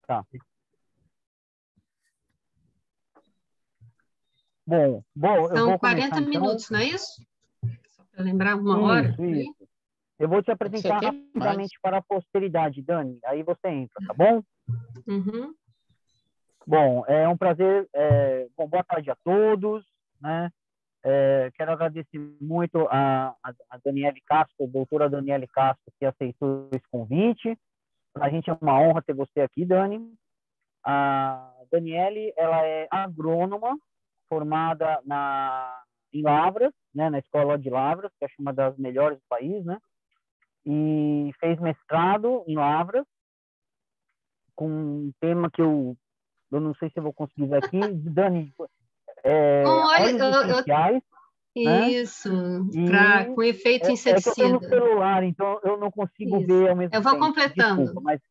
Tá. Bom, eu São vou começar 40 então. minutos, não é isso? Só para lembrar, uma hora? Isso. Eu vou te Pode ser apresentar até mais. rapidamente para a posteridade, Dani. Aí você entra, tá bom? Uhum. Bom, é um prazer. Bom, boa tarde a todos, né? Quero agradecer muito a Daniele Castro, a doutora Daniele Castro, que aceitou esse convite. Para a gente é uma honra ter você aqui, Dani. A Daniele, ela é agrônoma, formada em Lavras, né, na Escola de Lavras, que acho uma das melhores do país, né? E fez mestrado em Lavras, com um tema que eu não sei se eu vou conseguir ver aqui. Dani, Bom, olha, óleos essenciais, né? isso, E com efeito é que eu estou no inseticida. celular, então eu não consigo Isso. ver ao mesmo Eu vou tempo. Desculpa, completando. mas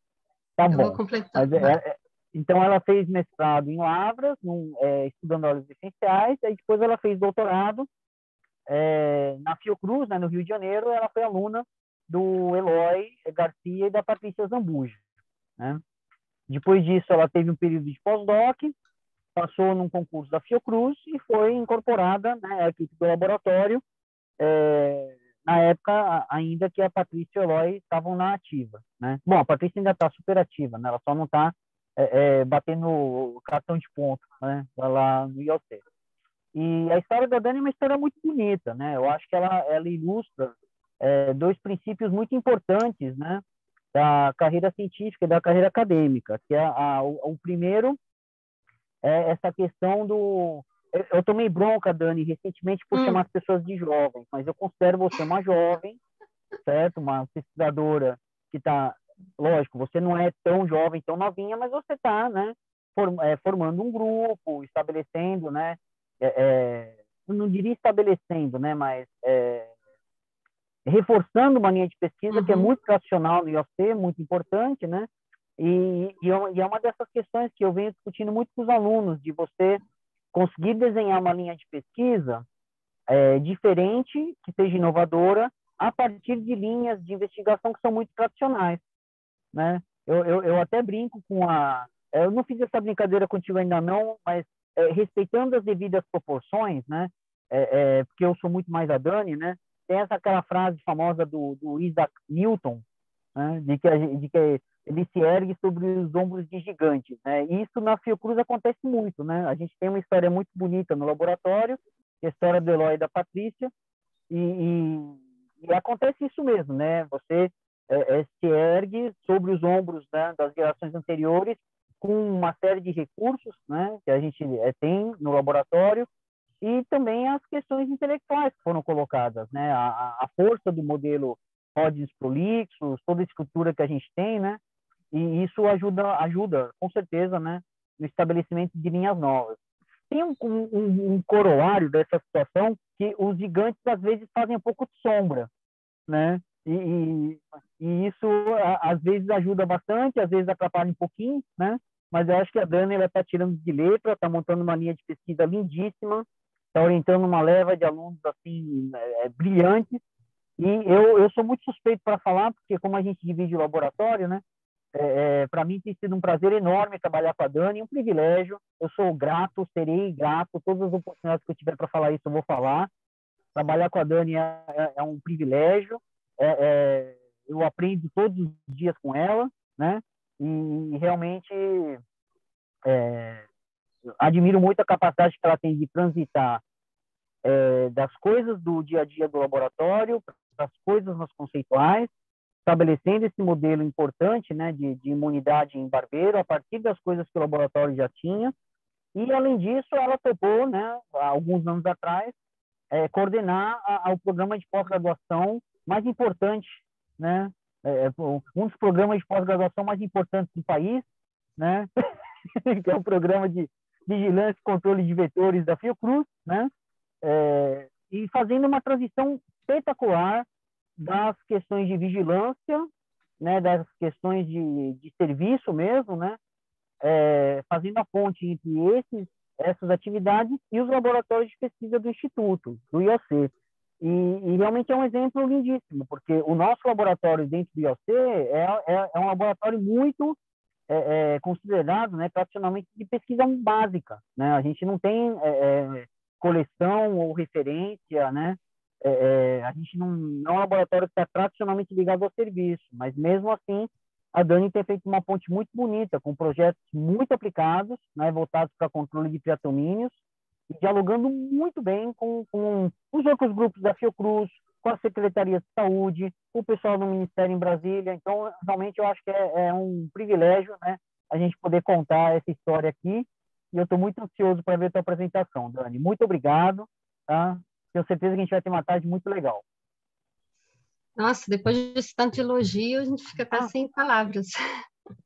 tá Eu vou bom. Mas completando, vai. então ela fez mestrado em Lavras, estudando óleos essenciais, aí depois ela fez doutorado na Fiocruz, né, no Rio de Janeiro. Ela foi aluna do Eloy Garcia e da Patrícia Zambuja, né? Depois disso, ela teve um período de pós-doc, passou num concurso da Fiocruz e foi incorporada, né, à equipe do laboratório, na época ainda que a Patrícia e o Eloy estavam na ativa, né? Bom, a Patrícia ainda está super ativa, né? Ela só não está batendo o cartão de ponto, né, lá no IOC. E a história da Dani é uma história muito bonita, né? Eu acho que ela ilustra dois princípios muito importantes, né, da carreira científica e da carreira acadêmica, que é o primeiro é essa questão do... Eu tomei bronca, Dani, recentemente por chamar as pessoas de jovens, mas eu considero você uma jovem, certo? Uma pesquisadora que está... Lógico, você não é tão jovem, tão novinha, mas você está, né, formando um grupo, estabelecendo, né, eu não diria estabelecendo, né, mas reforçando uma linha de pesquisa que é muito tradicional no IOC, muito importante, né? E é uma dessas questões que eu venho discutindo muito com os alunos, de você conseguir desenhar uma linha de pesquisa diferente, que seja inovadora, a partir de linhas de investigação que são muito tradicionais, né? Eu até brinco com eu não fiz essa brincadeira contigo ainda não, mas respeitando as devidas proporções, né? Porque eu sou muito mais a Dani, né? Tem aquela frase famosa do Isaac Newton, né? De que ele se ergue sobre os ombros de gigantes, né? E isso na Fiocruz acontece muito, né? A gente tem uma história muito bonita no laboratório, a história do Eloy e da Patrícia, e acontece isso mesmo, né? Você se ergue sobre os ombros, né, das gerações anteriores, com uma série de recursos, né, que a gente tem no laboratório, e também as questões intelectuais que foram colocadas, né? A força do modelo Hodgins prolixos, toda a estrutura que a gente tem, né? E isso ajuda com certeza, né, no estabelecimento de linhas novas. Tem um coroário dessa situação, que os gigantes às vezes fazem um pouco de sombra, né? E isso às vezes ajuda bastante, às vezes atrapalha um pouquinho, né? Mas eu acho que a Dani está tirando de letra, está montando uma linha de pesquisa lindíssima, está orientando uma leva de alunos assim brilhantes. E eu sou muito suspeito para falar, porque como a gente divide o laboratório, né? Para mim tem sido um prazer enorme trabalhar com a Dani, um privilégio. Eu sou grato, serei grato. Todas as oportunidades que eu tiver para falar isso, eu vou falar. Trabalhar com a Dani é um privilégio. Eu aprendo todos os dias com ela, né? E realmente admiro muito a capacidade que ela tem de transitar das coisas do dia a dia do laboratório para as coisas mais conceituais, estabelecendo esse modelo importante, né, de imunidade em barbeiro a partir das coisas que o laboratório já tinha. E, além disso, ela topou, né, há alguns anos atrás, coordenar o programa de pós-graduação mais importante, né, um dos programas de pós-graduação mais importantes do país, né, que é o programa de vigilância e controle de vetores da Fiocruz, né, e fazendo uma transição espetacular das questões de vigilância, né, das questões de serviço mesmo, né, fazendo a ponte entre essas atividades e os laboratórios de pesquisa do Instituto, do IOC. E realmente é um exemplo lindíssimo, porque o nosso laboratório dentro do IOC é um laboratório muito considerado, né, tradicionalmente de pesquisa básica, né? A gente não tem coleção ou referência, né? A gente não é um laboratório que está tradicionalmente ligado ao serviço, mas mesmo assim a Dani tem feito uma ponte muito bonita, com projetos muito aplicados, né, voltados para controle de triatomínios, e dialogando muito bem com os outros grupos da Fiocruz, com a Secretaria de Saúde, o pessoal do Ministério em Brasília. Então, realmente, eu acho que é um privilégio, né, a gente poder contar essa história aqui, e eu estou muito ansioso para ver a tua apresentação, Dani. Muito obrigado, tá? Tenho certeza que a gente vai ter uma tarde muito legal. Nossa, depois desse tanto de elogio, a gente fica até sem palavras.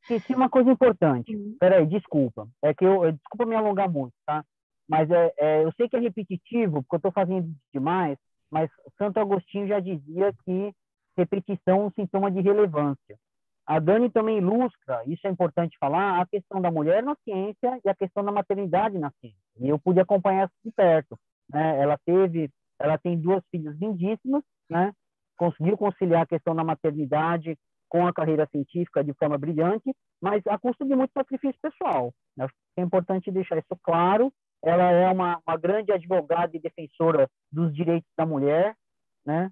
Esqueci uma coisa importante. Peraí, desculpa. É que desculpa me alongar muito, tá? Mas eu sei que é repetitivo, porque eu estou fazendo demais, mas Santo Agostinho já dizia que repetição é um sintoma de relevância. A Dani também ilustra, isso é importante falar, a questão da mulher na ciência e a questão da maternidade na ciência. E eu pude acompanhar isso de perto, né? Ela tem 2 filhas lindíssimas, né? Conseguiu conciliar a questão da maternidade com a carreira científica de forma brilhante, mas a custo de muito sacrifício pessoal. Acho que é importante deixar isso claro. Ela é uma grande advogada e defensora dos direitos da mulher, né?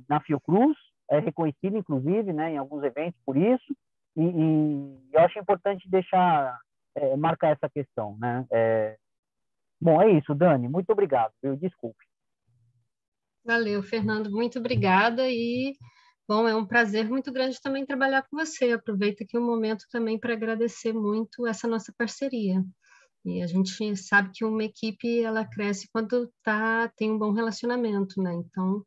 Na Fiocruz, é reconhecida, inclusive, né, em alguns eventos por isso, e eu acho importante deixar, marcar essa questão, né? Bom, é isso, Dani, muito obrigado, viu? Desculpe. Valeu, Fernando, muito obrigada e, bom, é um prazer muito grande também trabalhar com você. Aproveito aqui um momento também para agradecer muito essa nossa parceria. E a gente sabe que uma equipe, ela cresce quando tem um bom relacionamento, né? Então,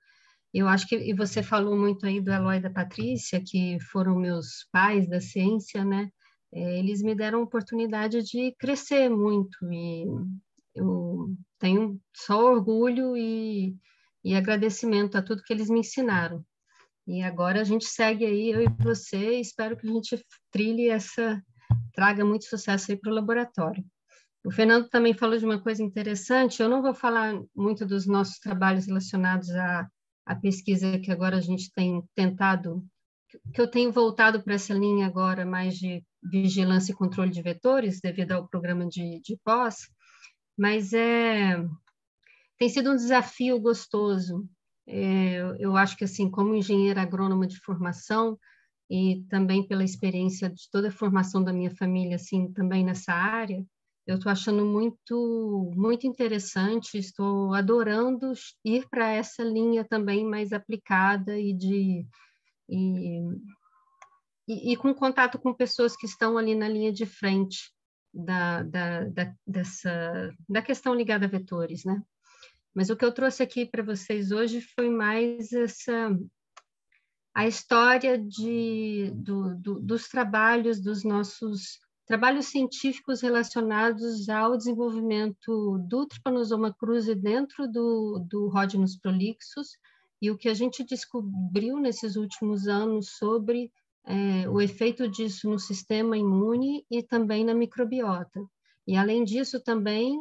eu acho que, e você falou muito aí do Eloy e da Patrícia, que foram meus pais da ciência, né? Eles me deram a oportunidade de crescer muito e eu tenho só orgulho e agradecimento a tudo que eles me ensinaram. E agora a gente segue aí, eu e você, e espero que a gente traga muito sucesso aí para o laboratório. O Fernando também falou de uma coisa interessante, eu não vou falar muito dos nossos trabalhos relacionados à pesquisa que agora a gente tem tentado, que eu tenho voltado para essa linha agora mais de vigilância e controle de vetores, devido ao programa de pós, mas tem sido um desafio gostoso. Eu acho que, assim, como engenheira agrônoma de formação, e também pela experiência de toda a formação da minha família, assim, também nessa área, eu estou achando muito, muito interessante, estou adorando ir para essa linha também mais aplicada e com contato com pessoas que estão ali na linha de frente da questão ligada a vetores, né? Mas o que eu trouxe aqui para vocês hoje foi mais a história dos trabalhos, dos nossos trabalhos científicos relacionados ao desenvolvimento do Trypanosoma cruzi dentro do Rhodinus prolixus e o que a gente descobriu nesses últimos anos sobre o efeito disso no sistema imune e também na microbiota. E, além disso, também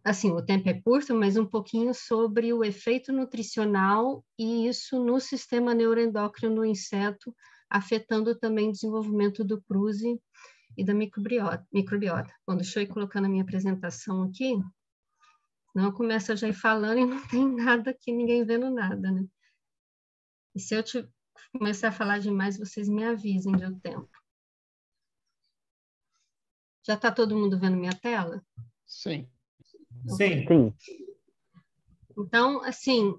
assim, o tempo é curto, mas um pouquinho sobre o efeito nutricional e isso no sistema neuroendócrino do inseto, afetando também o desenvolvimento do cruzi e da microbiota. Bom, deixa eu ir colocando a minha apresentação aqui, senão eu começo a já ir falando e não tem nada aqui, ninguém vendo nada, né? E se eu começar a falar demais, vocês me avisem do tempo. Já está todo mundo vendo minha tela? Sim. Sim. Sim. Então, assim,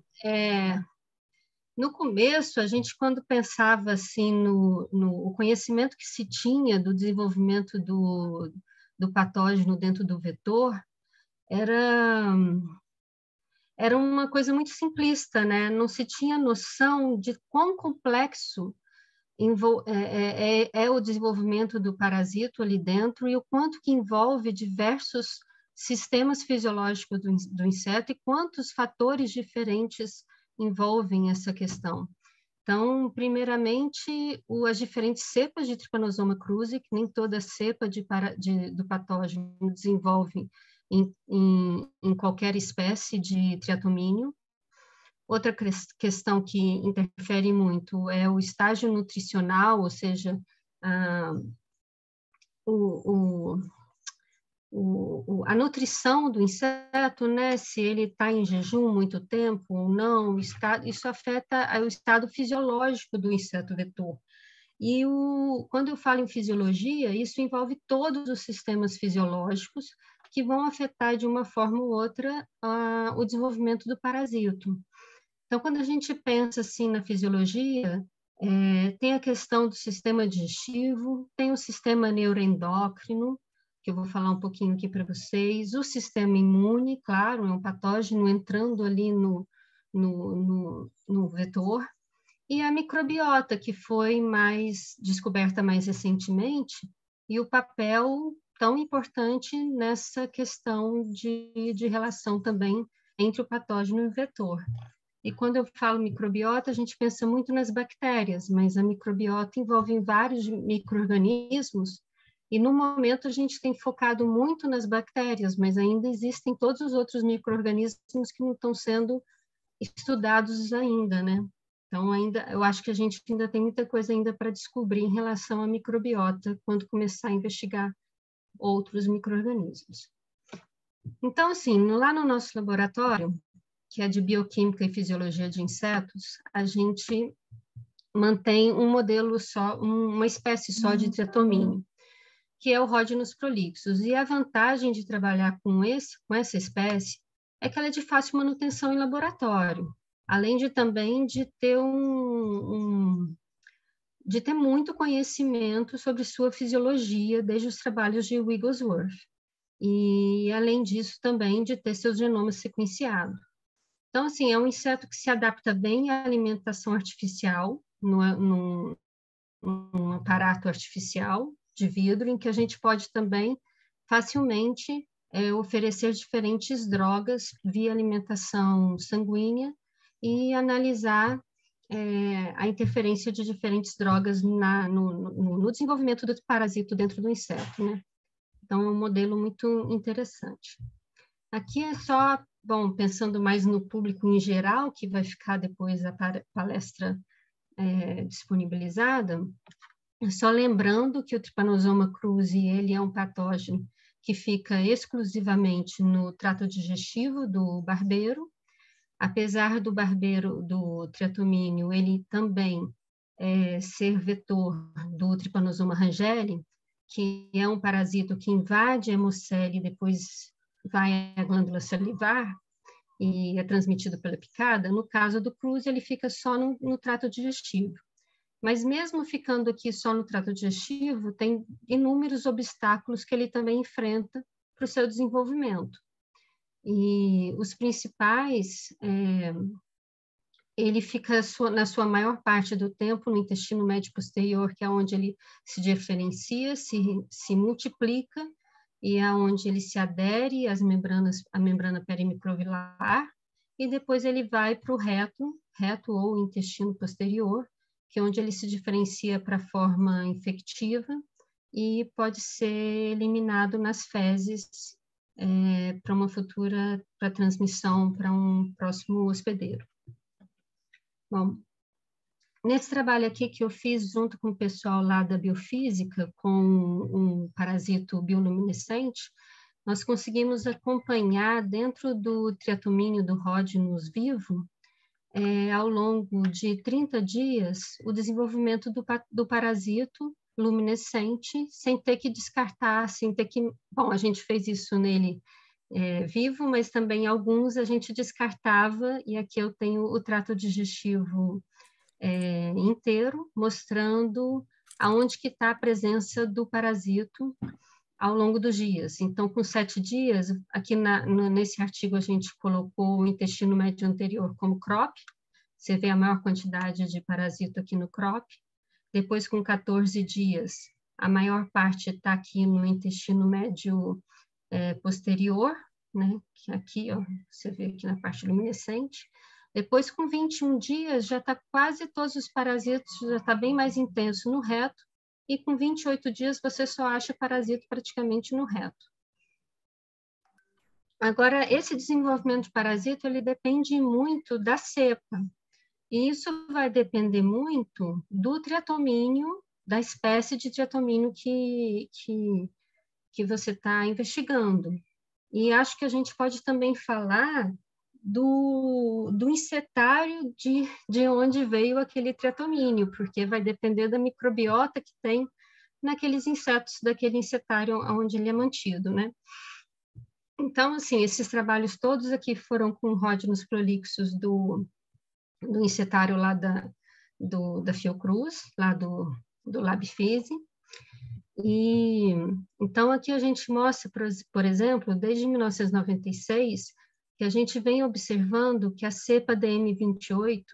no começo, a gente, quando pensava assim, no conhecimento que se tinha do desenvolvimento do patógeno dentro do vetor, era uma coisa muito simplista, né? Não se tinha noção de quão complexo é o desenvolvimento do parasito ali dentro e o quanto que envolve diversos sistemas fisiológicos do inseto e quantos fatores diferentes envolvem essa questão. Então, primeiramente, as diferentes cepas de Trypanosoma cruzi, que nem toda cepa do patógeno desenvolve em qualquer espécie de triatomínio. Outra questão que interfere muito é o estágio nutricional, ou seja, a nutrição do inseto, né, se ele está em jejum muito tempo ou não, isso afeta o estado fisiológico do inseto vetor. E quando eu falo em fisiologia, isso envolve todos os sistemas fisiológicos que vão afetar de uma forma ou outra o desenvolvimento do parasito. Então, quando a gente pensa assim na fisiologia, tem a questão do sistema digestivo, tem o sistema neuroendócrino, que eu vou falar um pouquinho aqui para vocês, o sistema imune, claro, é um patógeno entrando ali no vetor, e a microbiota, que foi descoberta mais recentemente, e o papel tão importante nessa questão de relação também entre o patógeno e o vetor. E quando eu falo microbiota, a gente pensa muito nas bactérias, mas a microbiota envolve vários micro-organismos, e no momento a gente tem focado muito nas bactérias, mas ainda existem todos os outros micro-organismos que não estão sendo estudados ainda, né? Então, eu acho que a gente ainda tem muita coisa ainda para descobrir em relação à microbiota quando começar a investigar outros micro-organismos. Então, assim, lá no nosso laboratório, que é de bioquímica e fisiologia de insetos, a gente mantém um modelo só, uma espécie só de triatomínio, que é o Rhodinus prolixus. E a vantagem de trabalhar com essa espécie é que ela é de fácil manutenção em laboratório, além de também de ter de ter muito conhecimento sobre sua fisiologia desde os trabalhos de Wigglesworth. E, além disso, também de ter seu genoma sequenciado. Então, assim, é um inseto que se adapta bem à alimentação artificial, num aparato artificial de vidro, em que a gente pode também facilmente oferecer diferentes drogas via alimentação sanguínea e analisar a interferência de diferentes drogas no desenvolvimento do parasito dentro do inseto, né? Então, é um modelo muito interessante. Aqui é só, bom, pensando mais no público em geral, que vai ficar depois a palestra disponibilizada, só lembrando que o Trypanosoma cruzi, ele é um patógeno que fica exclusivamente no trato digestivo do barbeiro. Apesar do triatomínio, ele também ser vetor do Trypanosoma rangeli, que é um parasito que invade a hemocele e depois vai à glândula salivar e é transmitido pela picada. No caso do cruzi, ele fica só no trato digestivo. Mas mesmo ficando aqui só no trato digestivo, tem inúmeros obstáculos que ele também enfrenta para o seu desenvolvimento. E os principais, ele fica na sua maior parte do tempo no intestino médio posterior, que é onde ele se diferencia, se multiplica, e é onde ele se adere à membrana perimicrovilar, e depois ele vai para o reto ou intestino posterior, que é onde ele se diferencia para a forma infectiva e pode ser eliminado nas fezes para uma futura transmissão para um próximo hospedeiro. Bom, nesse trabalho aqui que eu fiz junto com o pessoal lá da biofísica, com um parasito bioluminescente, nós conseguimos acompanhar dentro do triatomínio do Rhodinus vivo, ao longo de 30 dias, o desenvolvimento do parasito luminescente, sem ter que descartar, sem ter que... Bom, a gente fez isso nele vivo, mas também alguns a gente descartava, e aqui eu tenho o trato digestivo inteiro, mostrando aonde que está a presença do parasito ao longo dos dias. Então, com 7 dias, aqui nesse artigo a gente colocou o intestino médio anterior como crop, você vê a maior quantidade de parasito aqui no crop. Depois, com 14 dias, a maior parte está aqui no intestino médio posterior, né? Que aqui, ó, você vê aqui na parte luminescente. Depois, com 21 dias, já está quase todos os parasitos, já está bem mais intenso no reto, e com 28 dias você só acha parasito praticamente no reto. Agora, esse desenvolvimento de parasito, ele depende muito da cepa, e isso vai depender muito do triatomínio da espécie de triatomínio que você está investigando. E acho que a gente pode também falar do insetário de onde veio aquele triatomínio, porque vai depender da microbiota que tem naqueles insetos, daquele insetário onde ele é mantido, né? Então, assim, esses trabalhos todos aqui foram com ródinos prolixos do insetário lá da Fiocruz, lá do LabFise. E então aqui a gente mostra, por exemplo, desde 1996, que a gente vem observando que a cepa DM28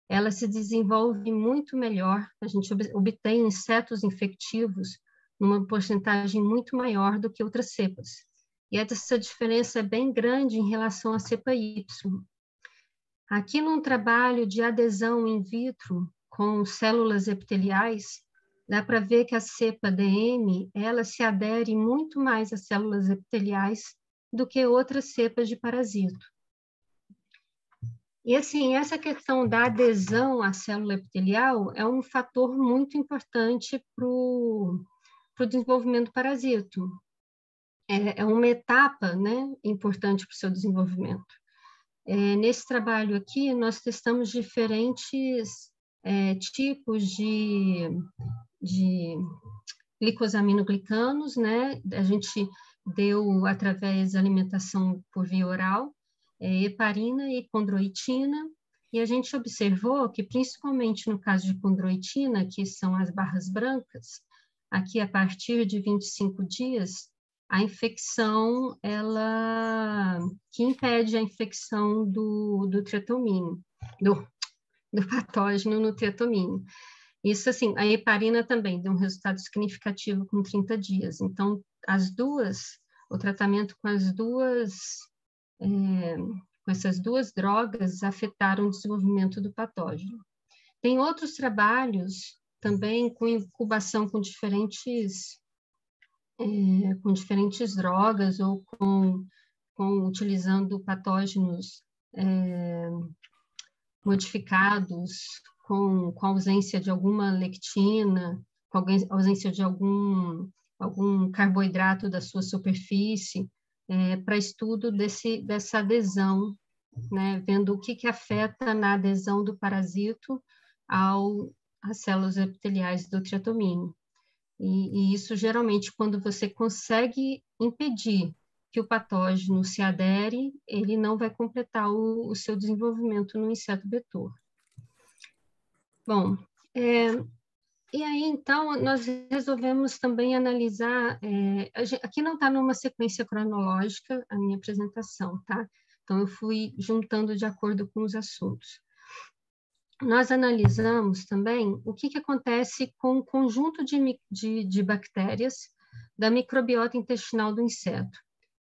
ela se desenvolve muito melhor, a gente obtém insetos infectivos numa porcentagem muito maior do que outras cepas. E essa diferença é bem grande em relação à cepa Y. Aqui num trabalho de adesão in vitro com células epiteliais, dá para ver que a cepa DM, ela se adere muito mais às células epiteliais do que outras cepas de parasito. E assim, essa questão da adesão à célula epitelial é um fator muito importante para o desenvolvimento do parasito. É uma etapa, né, importante para o seu desenvolvimento. Nesse trabalho aqui, nós testamos diferentes tipos de glicosaminoglicanos, né? A gente deu, através da alimentação por via oral, heparina e condroitina, e a gente observou que, principalmente no caso de condroitina, que são as barras brancas, aqui a partir de 25 dias, a infecção, que impede a infecção do triatomínio, do patógeno no triatomínio. Isso, assim, a heparina também deu um resultado significativo com 30 dias. Então, o tratamento com essas duas drogas afetaram o desenvolvimento do patógeno. Tem outros trabalhos também com incubação com diferentes drogas ou utilizando patógenos modificados com ausência de alguma lectina, com ausência de algum carboidrato da sua superfície, para estudo dessa adesão, né, vendo o que afeta na adesão do parasito às células epiteliais do triatomínio. E isso, geralmente, quando você consegue impedir que o patógeno se adere, ele não vai completar o seu desenvolvimento no inseto vetor. Bom, e aí, então, nós resolvemos também analisar, aqui não está numa sequência cronológica a minha apresentação, tá? Então, eu fui juntando de acordo com os assuntos. Nós analisamos também o que acontece com o conjunto de bactérias da microbiota intestinal do inseto.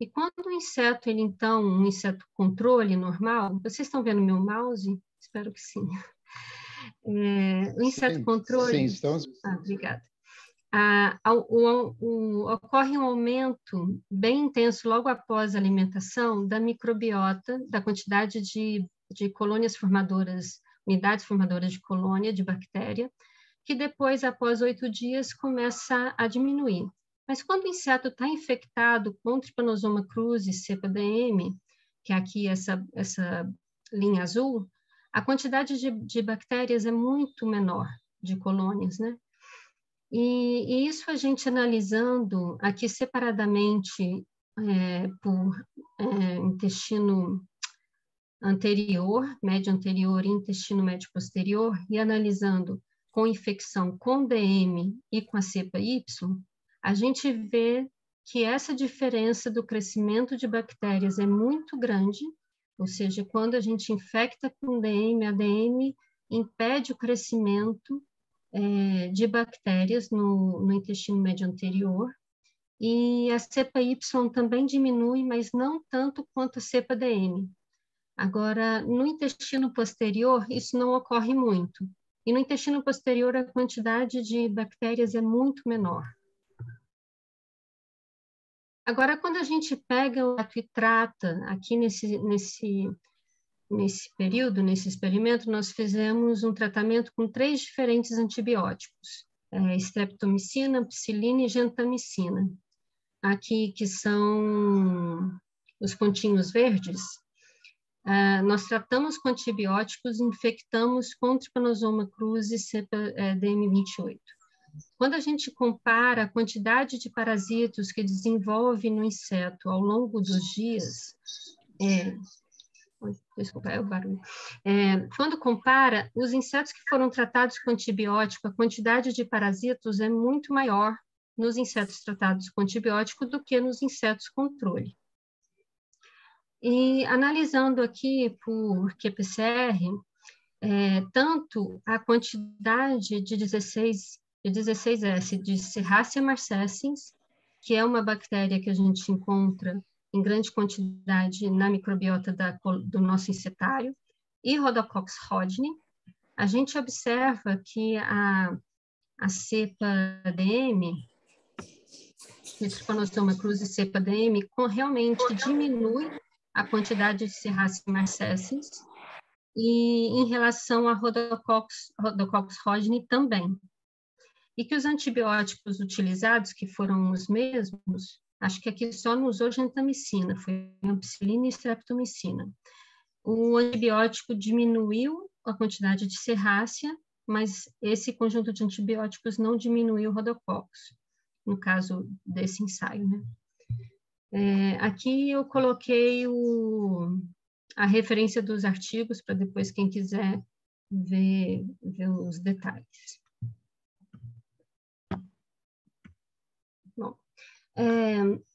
E quando o inseto, então, um inseto controle normal, vocês estão vendo meu mouse? Espero que sim. O inseto controle... Sim, estamos... obrigada. Ocorre um aumento bem intenso logo após a alimentação da microbiota, da quantidade de colônias formadoras, unidades formadoras de colônia de bactéria, que depois, após 8 dias, começa a diminuir. Mas quando o inseto está infectado com Trypanosoma cruzi, cepa DM, que é aqui essa linha azul, a quantidade de bactérias é muito menor, de colônias, né? E isso a gente analisando aqui separadamente por intestino anterior, médio anterior e intestino médio posterior, e analisando com infecção com DM e com a cepa Y, a gente vê que essa diferença do crescimento de bactérias é muito grande, ou seja, quando a gente infecta com DM, a DM impede o crescimento de bactérias no intestino médio anterior, e a cepa Y também diminui, mas não tanto quanto a cepa DM. Agora, no intestino posterior, isso não ocorre muito. E no intestino posterior, a quantidade de bactérias é muito menor. Agora, quando a gente pega o rato e trata, aqui nesse período, nesse experimento, nós fizemos um tratamento com 3 diferentes antibióticos. streptomicina, ampicilina e gentamicina. Aqui, que são os pontinhos verdes, nós tratamos com antibióticos, infectamos com Trypanosoma cruzi cepa DM28. Quando a gente compara a quantidade de parasitos que desenvolve no inseto ao longo dos dias, desculpa, é o barulho. Quando compara, os insetos que foram tratados com antibiótico, a quantidade de parasitos é muito maior nos insetos tratados com antibiótico do que nos insetos controle. E analisando aqui por qPCR, tanto a quantidade de 16S de Serratia marcescens, que é uma bactéria que a gente encontra em grande quantidade na microbiota do nosso insetário, e Rhodococcus rodney, a gente observa que a cepa DM, Trypanosoma cruzi cepa DM, realmente diminui a quantidade de Serratia marcescens, e em relação a Rhodococcus rodney também. E que os antibióticos utilizados, que foram os mesmos, acho que aqui só não usou gentamicina, foi ampicilina e streptomicina. O antibiótico diminuiu a quantidade de Serratia, mas esse conjunto de antibióticos não diminuiu o Rhodococcus, no caso desse ensaio, né? Aqui eu coloquei a referência dos artigos, para depois quem quiser ver os detalhes. Bom,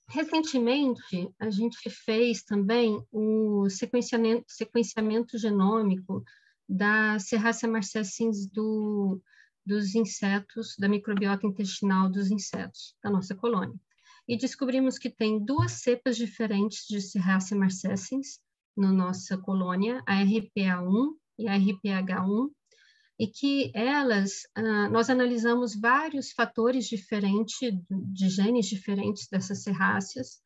recentemente, a gente fez também o sequenciamento genômico da Serratia marcescens dos insetos, da microbiota intestinal dos insetos da nossa colônia. E descobrimos que tem 2 cepas diferentes de Serratia marcescens na nossa colônia, a RPA1 e a RPH1, e que nós analisamos vários fatores diferentes, de genes diferentes dessas serráceas,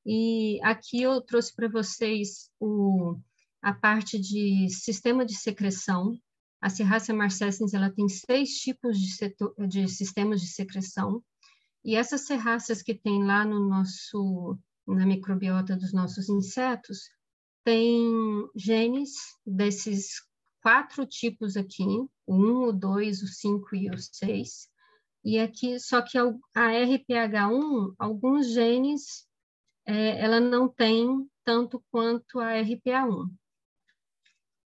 e aqui eu trouxe para vocês a parte de sistema de secreção. A Serratia marcescens, ela tem 6 tipos de sistemas de secreção, e essas serráceas que tem lá na microbiota dos nossos insetos, tem genes desses 4 tipos aqui, o 1, o 2, o 5 e o 6, e aqui, só que a RPH1, alguns genes, ela não tem tanto quanto a RPA1.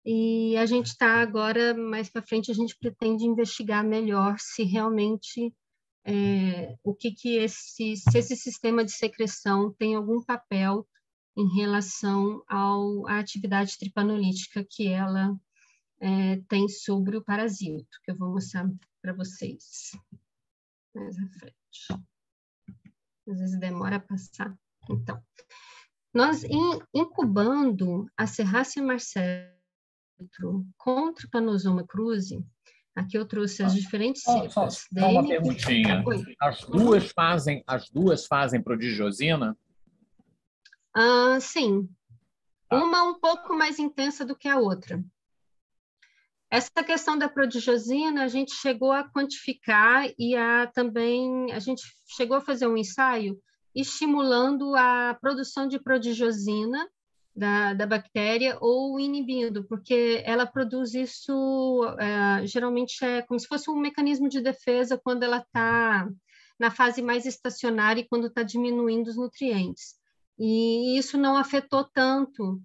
E a gente está agora, mais para frente, a gente pretende investigar melhor se realmente se esse sistema de secreção tem algum papel em relação à atividade tripanolítica que ela tem sobre o parasito, que eu vou mostrar para vocês mais à frente. Às vezes demora a passar. Então, nós incubando a Serratia marcescens com Trypanosoma cruzi, aqui eu trouxe as diferentes cepas. Só uma perguntinha. As duas fazem prodigiosina? Sim. Uma um pouco mais intensa do que a outra. Essa questão da prodigiosina, a gente chegou a quantificar e também a gente chegou a fazer um ensaio estimulando a produção de prodigiosina da bactéria ou inibindo, porque ela produz isso, geralmente como se fosse um mecanismo de defesa quando ela está na fase mais estacionária e quando está diminuindo os nutrientes. E isso não afetou tanto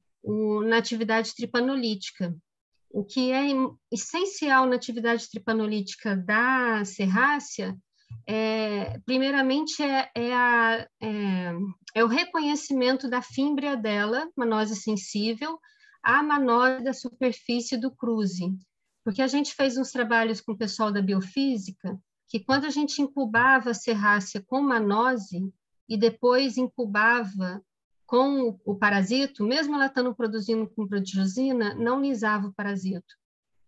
na atividade tripanolítica. O que é essencial na atividade tripanolítica da serrácea, primeiramente, é o reconhecimento da fímbria dela, manose sensível, à manose da superfície do cruzi. Porque a gente fez uns trabalhos com o pessoal da biofísica, que quando a gente incubava a serrácea com manose e depois incubava com o parasito, mesmo ela estando produzindo com prodigiosina, não lisava o parasito.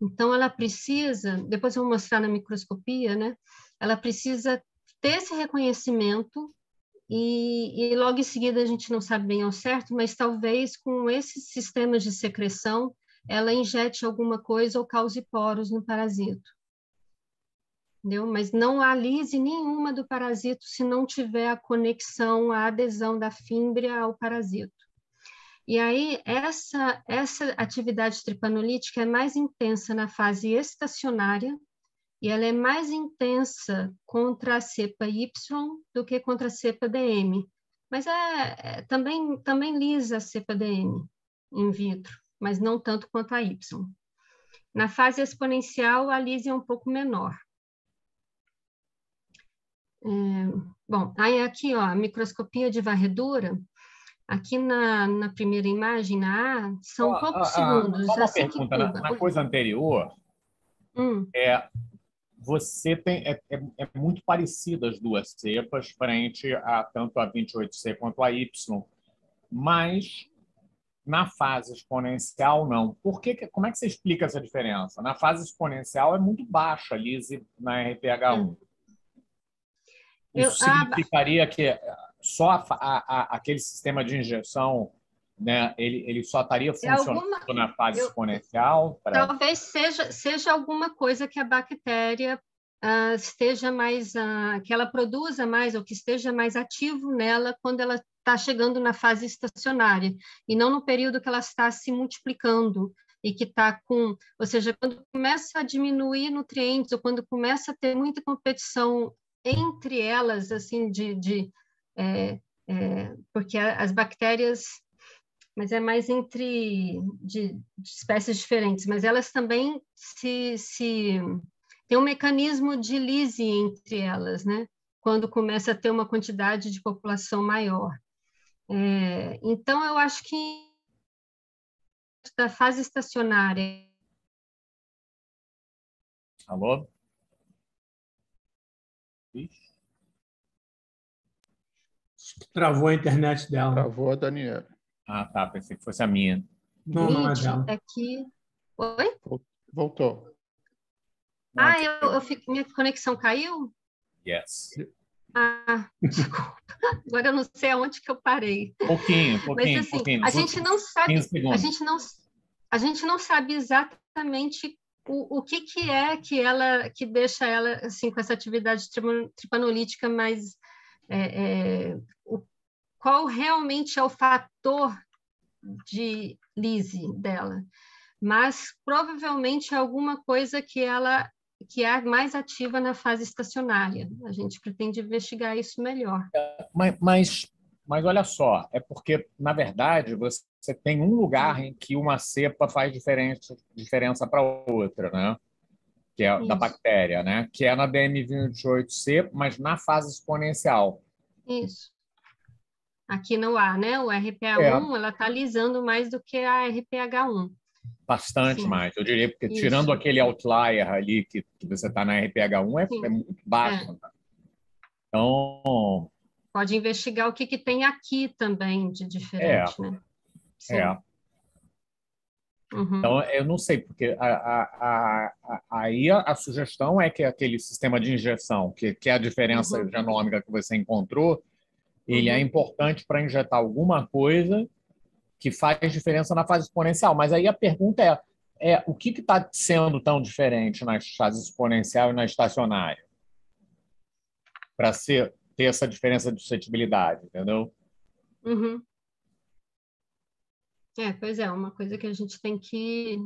Então, ela precisa, depois eu vou mostrar na microscopia, né? Ela precisa ter esse reconhecimento e logo em seguida a gente não sabe bem ao certo, mas talvez com esses sistemas de secreção, ela injete alguma coisa ou cause poros no parasito. entendeu? Mas não há lise nenhuma do parasito se não tiver a conexão, a adesão da fímbria ao parasito. E aí, essa atividade tripanolítica é mais intensa na fase estacionária e ela é mais intensa contra a cepa Y do que contra a cepa DM. Mas também lisa a cepa DM in vitro, mas não tanto quanto a Y. Na fase exponencial, a lise é um pouco menor. Bom, aí aqui, ó, a microscopia de varredura, aqui na primeira imagem, na A, são poucos segundos. Só uma assim pergunta, que na coisa anterior, você tem, é muito parecida as duas cepas, frente a tanto a 28C quanto a Y, mas na fase exponencial, não. Como é que você explica essa diferença? Na fase exponencial é muito baixa a lise na RPH1. Isso significaria que só aquele sistema de injeção, né, ele só estaria funcionando na fase exponencial? Talvez seja alguma coisa que a bactéria esteja mais, que ela produza mais, ou que esteja mais ativo nela quando ela está chegando na fase estacionária, e não no período que ela está se multiplicando, e que está com... Ou seja, quando começa a diminuir nutrientes, ou quando começa a ter muita competição entre elas, assim, porque as bactérias... Mas é mais de espécies diferentes, mas elas também tem um mecanismo de lise entre elas, né? Quando começa a ter uma quantidade de população maior. Então, eu acho que da fase estacionária... Alô? Travou a internet dela. Travou a Daniela. Ah, tá. Pensei que fosse a minha. Não é dela. Aqui... Oi? Voltou. Minha conexão caiu? Yes. Desculpa. Agora eu não sei aonde que eu parei. Pouquinho. Mas assim, pouquinho. a gente não sabe, a gente não sabe exatamente o que é que deixa ela assim com essa atividade tripanolítica mais qual realmente é o fator de lise dela. Mas provavelmente é alguma coisa que é mais ativa na fase estacionária. A gente pretende investigar isso melhor. Mas olha só, é porque, na verdade, você tem um lugar em que uma cepa faz diferença para outra, né? Que é da bactéria, né? Que é na DM28C, mas na fase exponencial. Isso. Aqui no A, né? O RPA1, ela está lisando mais do que a RPH1. Bastante mais, eu diria, porque tirando aquele outlier ali que você está na RPH1, é muito baixo. Né? Então... Pode investigar o que tem aqui também de diferente, né? Uhum. Então, eu não sei, porque aí a sugestão é que aquele sistema de injeção, que é a diferença genômica que você encontrou, ele é importante para injetar alguma coisa que faz diferença na fase exponencial. Mas aí a pergunta é o que está sendo tão diferente na fase exponencial e na estacionária? Para ter essa diferença de suscetibilidade, entendeu? Uhum. Pois é, uma coisa que a gente tem que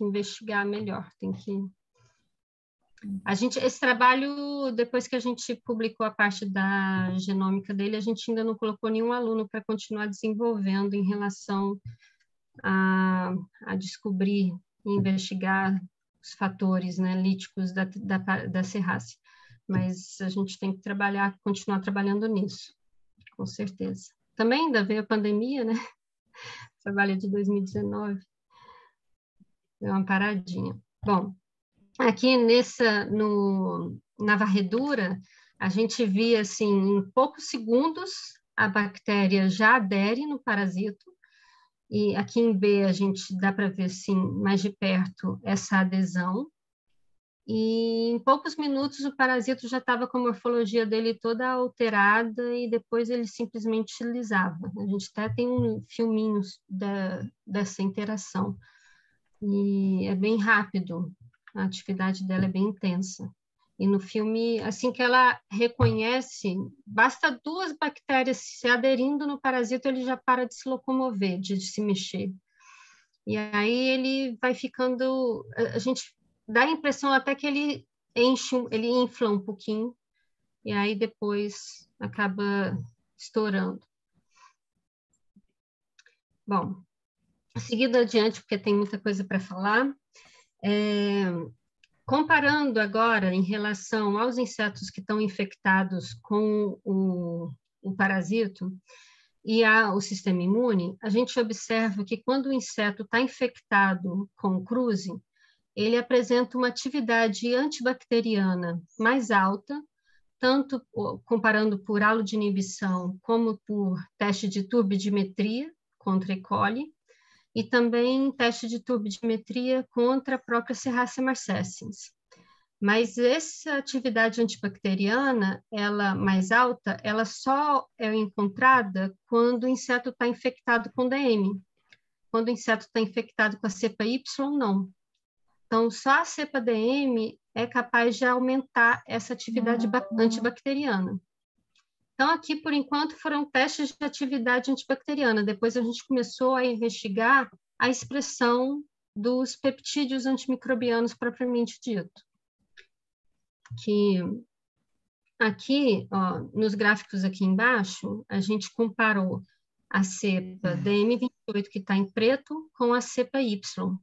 investigar melhor, esse trabalho, depois que a gente publicou a parte da genômica dele, a gente ainda não colocou nenhum aluno para continuar desenvolvendo em relação a descobrir e investigar os fatores, né, líticos da serrácea. Mas a gente tem que continuar trabalhando nisso, com certeza. Também ainda veio a pandemia, né? Trabalho de 2019. Deu uma paradinha. Bom, aqui na varredura, a gente via, assim, em poucos segundos, a bactéria já adere no parasito, e aqui em B a gente dá para ver, assim, mais de perto essa adesão, e em poucos minutos o parasito já estava com a morfologia dele toda alterada e depois ele simplesmente lisava. A gente até tem filminhos dessa interação. E é bem rápido, a atividade dela é bem intensa. E no filme, assim que ela reconhece, basta 2 bactérias se aderindo no parasita, ele já para de se locomover, de se mexer. E aí ele vai ficando... A gente dá a impressão até que ele infla um pouquinho, e aí depois acaba estourando. Bom, seguindo adiante, porque tem muita coisa para falar, comparando agora em relação aos insetos que estão infectados com o parasito e o sistema imune, a gente observa que quando o inseto está infectado com o cruzi, ele apresenta uma atividade antibacteriana mais alta, tanto comparando por halo de inibição como por teste de turbidimetria contra E. coli, e também teste de turbidimetria contra a própria Serratia marcescens. Mas essa atividade antibacteriana, ela mais alta, ela só é encontrada quando o inseto está infectado com DM. Quando o inseto está infectado com a cepa Y, não. Então, só a cepa DM é capaz de aumentar essa atividade antibacteriana. Então, aqui, por enquanto, foram testes de atividade antibacteriana. Depois a gente começou a investigar a expressão dos peptídeos antimicrobianos propriamente dito. Que aqui, ó, nos gráficos aqui embaixo, a gente comparou a cepa DM28, que está em preto, com a cepa Y.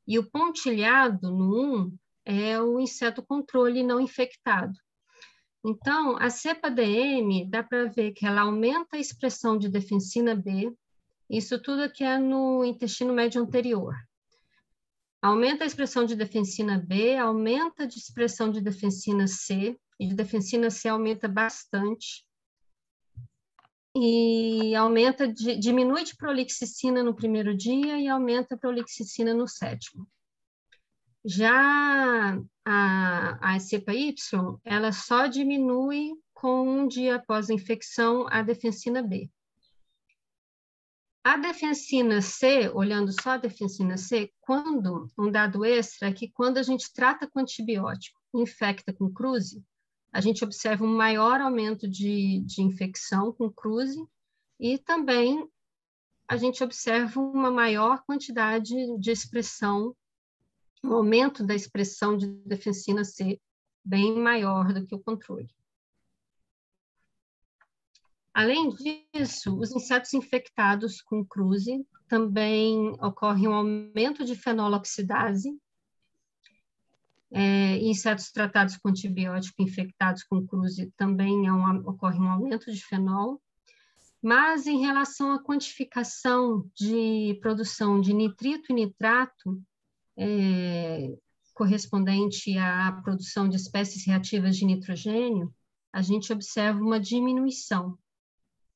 E o pontilhado no 1 é o inseto controle não infectado. Então, a cepa DM, dá para ver que ela aumenta a expressão de defensina B, isso tudo aqui é no intestino médio anterior. Aumenta a expressão de defensina B, aumenta a expressão de defensina C, e de defensina C aumenta bastante. E diminui de prolixicina no primeiro dia e aumenta a prolixicina no 7º. Já a cepa Y, ela só diminui com 1 dia após a infecção a defensina B. A defensina C, olhando só a defensina C, um dado extra é que quando a gente trata com antibiótico e infecta com cruzi, a gente observa um maior aumento de infecção com cruzi e também a gente observa uma maior quantidade de expressão, um aumento da expressão de defensina C bem maior do que o controle. Além disso, os insetos infectados com cruzi também ocorre um aumento de fenoloxidase. Insetos tratados com antibiótico infectados com cruzi também ocorre um aumento de fenol. Mas em relação à quantificação de produção de nitrito e nitrato, correspondente à produção de espécies reativas de nitrogênio, a gente observa uma diminuição.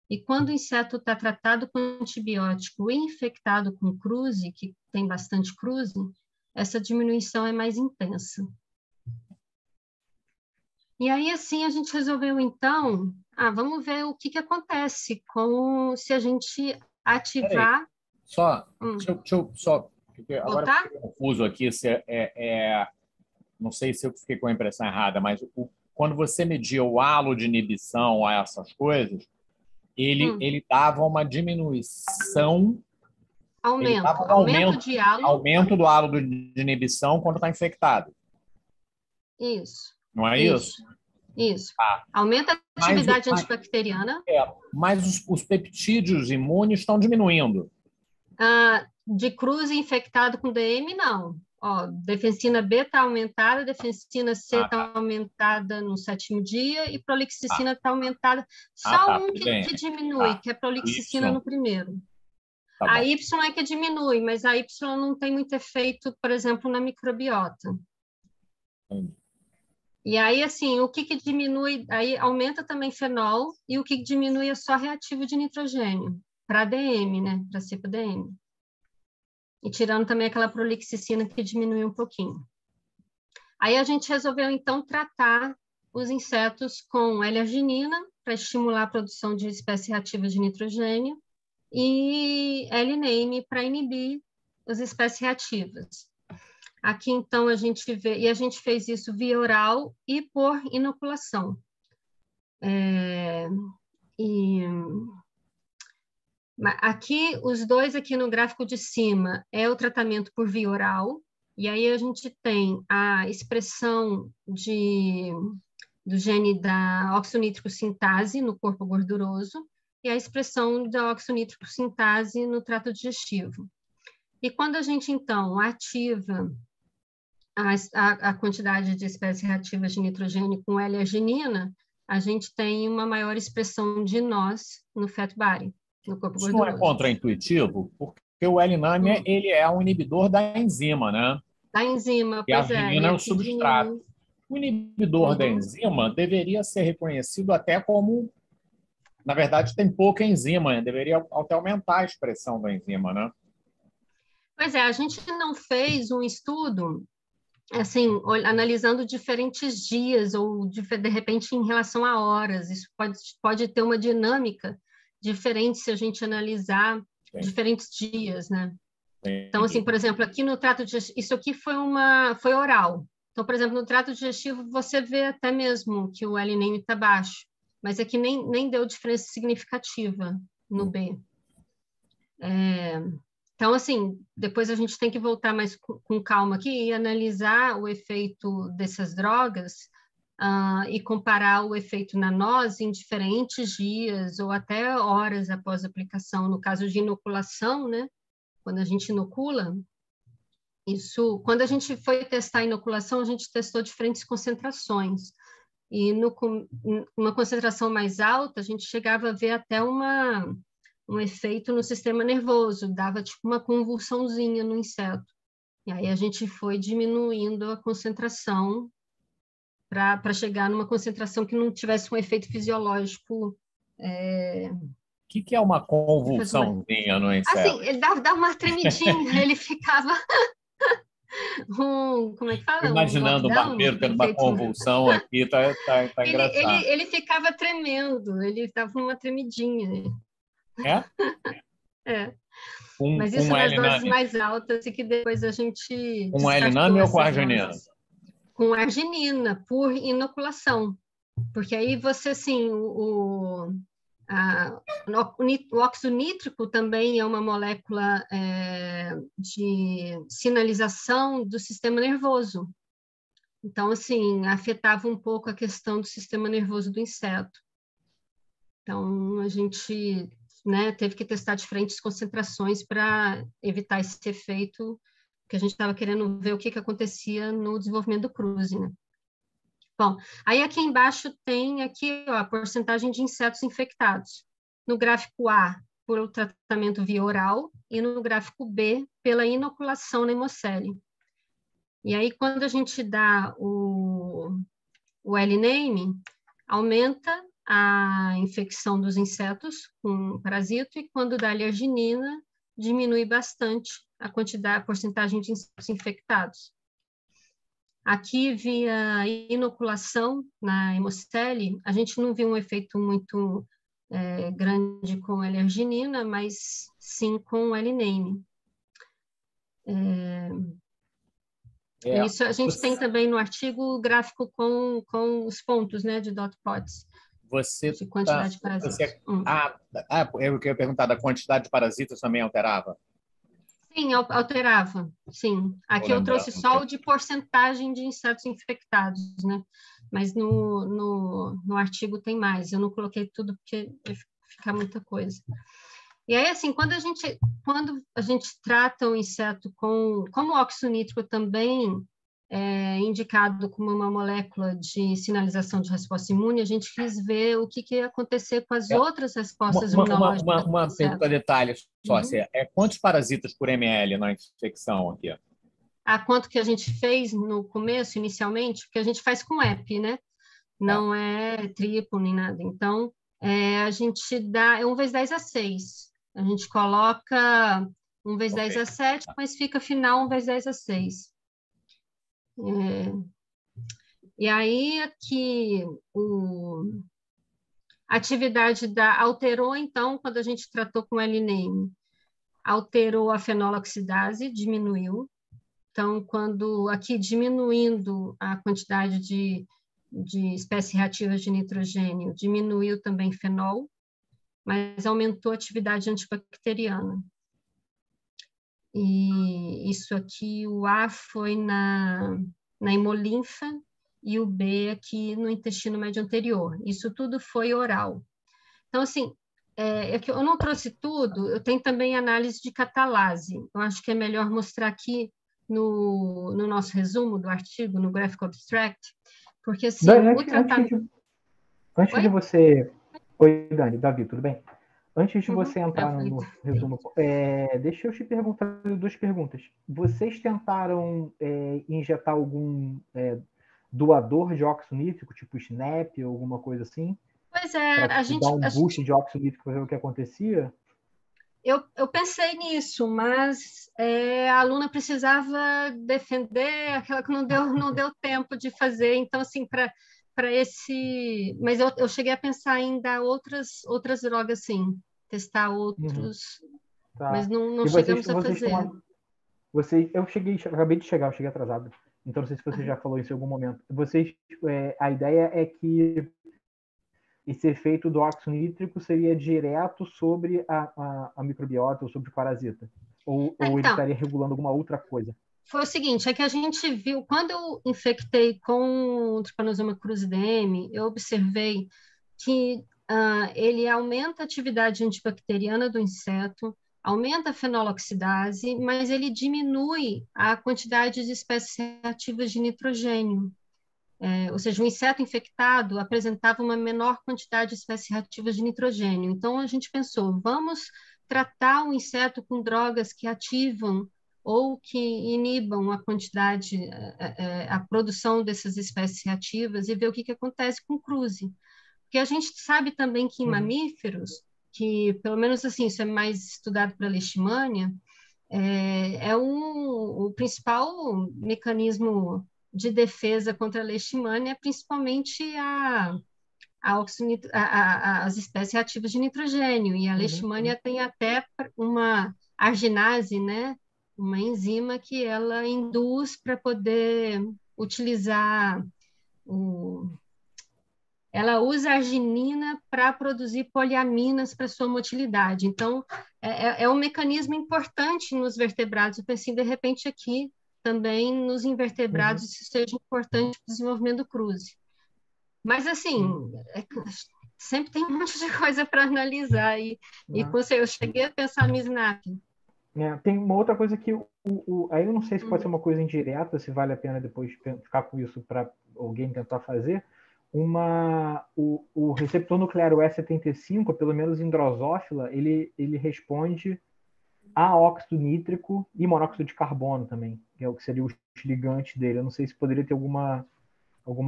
E quando o inseto está tratado com antibiótico e infectado com cruzi, que tem bastante cruzi, essa diminuição é mais intensa. E aí, assim, a gente resolveu, então, vamos ver o que acontece se a gente ativar... Deixa eu só... Agora eu fiquei confuso aqui, não sei se eu fiquei com a impressão errada, mas quando você media o halo de inibição a essas coisas, ele dava uma diminuição... Aumento de halo. Aumento do halo de inibição quando está infectado. Isso. Não é isso? Isso. Aumenta a atividade antibacteriana. Mas os peptídeos imunes estão diminuindo. De cruzi infectado com DM, não. Ó, defensina B está aumentada, defensina C está aumentada no 7º dia e prolixicina está aumentada. Só que diminui, que é prolixicina no primeiro. A Y é que diminui, mas a Y não tem muito efeito, por exemplo, na microbiota. E aí, assim, o que diminui, aí aumenta também fenol, e o que diminui é só reativo de nitrogênio, para DM, né, para cepa DM. E tirando também aquela prolixicina que diminui um pouquinho. Aí a gente resolveu, então, tratar os insetos com L-arginina, para estimular a produção de espécies reativas de nitrogênio, e L-name para inibir as espécies reativas. Aqui, então, a gente vê, e a gente fez isso via oral e por inoculação. Aqui, os dois aqui no gráfico de cima é o tratamento por via oral, e aí a gente tem a expressão do gene da oxonítrico sintase no corpo gorduroso e a expressão da oxonítrico sintase no trato digestivo. E quando a gente, então, ativa a quantidade de espécies reativas de nitrogênio com L-arginina, a gente tem uma maior expressão de NOS no fat body, no corpo Isso não é gorduroso. contraintuitivo? Porque o L-NAMI ele é um inibidor da enzima, né? Da enzima, E a pois é. arginina é o substrato. O inibidor da enzima deveria ser reconhecido até como... Na verdade, tem pouca enzima, né? Deveria até aumentar a expressão da enzima, né? Pois é, a gente não fez um estudo assim, analisando diferentes dias ou de repente em relação a horas. Isso pode ter uma dinâmica diferente se a gente analisar diferentes dias, né? Então, assim, por exemplo, aqui no trato digestivo, isso aqui foi oral. Então, por exemplo, no trato digestivo você vê até mesmo que o L-NAMI está baixo, mas aqui nem deu diferença significativa no B. Então, assim, depois a gente tem que voltar mais com calma aqui e analisar o efeito dessas drogas e comparar o efeito na nós em diferentes dias ou até horas após a aplicação. No caso de inoculação, né? Quando a gente inocula, quando a gente foi testar a inoculação, a gente testou diferentes concentrações. E numa concentração mais alta, a gente chegava a ver até um efeito no sistema nervoso, dava tipo uma convulsãozinha no inseto. E aí a gente foi diminuindo a concentração para chegar numa concentração que não tivesse um efeito fisiológico. O que é uma convulsãozinha no inseto? Assim, ele dava uma tremidinha, ele ficava... como é que fala? Imaginando o barbeiro tendo uma convulsão aqui, tá engraçado. Ele ficava tremendo, ele dava uma tremidinha. Mas isso nas doses mais altas e que depois a gente com L-NAMI ou com arginina? Com arginina, por inoculação. Porque aí você, assim, o óxido nítrico também é uma molécula de sinalização do sistema nervoso. Então, assim, afetava um pouco a questão do sistema nervoso do inseto. Então, a gente, né, teve que testar diferentes concentrações para evitar esse efeito, que a gente estava querendo ver o que acontecia no desenvolvimento do cruze, né? Bom, aí aqui embaixo tem aqui, ó, a porcentagem de insetos infectados. No gráfico A, por tratamento via oral, e no gráfico B, pela inoculação na hemocele. E aí, quando a gente dá o L-NAMI, aumenta a infecção dos insetos com parasito, e quando dá arginina, diminui bastante a porcentagem de insetos infectados. Aqui, via inoculação na hemocele, a gente não viu um efeito muito grande com L-arginina, mas sim com L-NAMI. Isso a gente tem também no artigo o gráfico com os pontos, né, de dot plots. De quantidade de parasitas. Eu queria perguntar, da quantidade de parasitas também alterava? Sim, alterava, sim. Aqui eu trouxe só o de porcentagem de insetos infectados, né? Mas no artigo tem mais. Eu não coloquei tudo porque fica muita coisa. E aí, assim, quando a gente trata o inseto como o óxido nítrico também é indicado como uma molécula de sinalização de resposta imune, a gente quis ver o que ia acontecer com as outras respostas imunológicas. Uma pergunta de detalhe só, quantos parasitas por ml na infecção aqui? Quanto que a gente fez no começo, inicialmente, porque a gente faz com EP, né? Não é triplo nem nada. Então, a gente dá 1 × 10⁶. A gente coloca 1 × 10⁶, mas fica final 1 × 10⁶. E aí, aqui, a atividade alterou, então, quando a gente tratou com L-NAMI, alterou a fenoloxidase, diminuiu, Então, quando aqui diminuindo a quantidade de espécies reativas de nitrogênio, diminuiu também fenol, mas aumentou a atividade antibacteriana. E isso aqui, o A foi na hemolinfa e o B aqui no intestino médio anterior. Isso tudo foi oral. Então, assim, que eu não trouxe tudo, eu tenho também análise de catalase. Eu acho que é melhor mostrar aqui no nosso resumo do artigo, no Graphical Abstract, porque, assim, o tratamento... Antes de você... Oi, Dani, Davi, tudo bem? Antes de você entrar no resumo, deixa eu te perguntar 2 perguntas. Vocês tentaram injetar algum doador de óxido nítrico, tipo SNAP ou alguma coisa assim? Pois é, a gente... dar um boost de óxido nítrico para ver o que acontecia? Eu pensei nisso, mas a aluna precisava defender aquela que não deu tempo de fazer. Então, assim, para esse... Mas eu cheguei a pensar em dar outras drogas, sim. Testar outros... Tá. Mas não chegamos a fazer. Eu acabei de chegar, eu cheguei atrasado. Então, não sei se você já falou isso em algum momento. A ideia é que esse efeito do óxido nítrico seria direto sobre a microbiota ou sobre o parasita? Ou ele estaria regulando alguma outra coisa? Foi o seguinte, é que a gente viu, quando eu infectei com o Trypanosoma cruziforme, eu observei que ele aumenta a atividade antibacteriana do inseto, aumenta a fenoloxidase, mas ele diminui a quantidade de espécies reativas de nitrogênio. Ou seja, o inseto infectado apresentava uma menor quantidade de espécies reativas de nitrogênio. Então, a gente pensou, vamos tratar o inseto com drogas que ativam ou que inibam a quantidade, a produção dessas espécies reativas e ver o que acontece com o cruzi. Porque a gente sabe também que em mamíferos, que pelo menos assim, isso é mais estudado para a leishmania, o principal mecanismo de defesa contra a leishmania, principalmente as espécies reativas de nitrogênio. E a leishmania tem até uma arginase, né? Uma enzima que ela induz para poder utilizar ela usa a arginina para produzir poliaminas para sua motilidade. Então, é um mecanismo importante nos vertebrados. Eu pensei, de repente, aqui também nos invertebrados isso seja importante para o desenvolvimento do cruzi. Mas, assim, sempre tem um monte de coisa para analisar. E eu cheguei a pensar no SNAP. Tem uma outra coisa que aí eu não sei se pode ser uma coisa indireta, se vale a pena depois ficar com isso para alguém tentar fazer. O receptor nuclear, o E75, pelo menos em drosófila, ele responde a óxido nítrico e monóxido de carbono também, que é o que seria os ligantes dele. Eu não sei se poderia ter alguma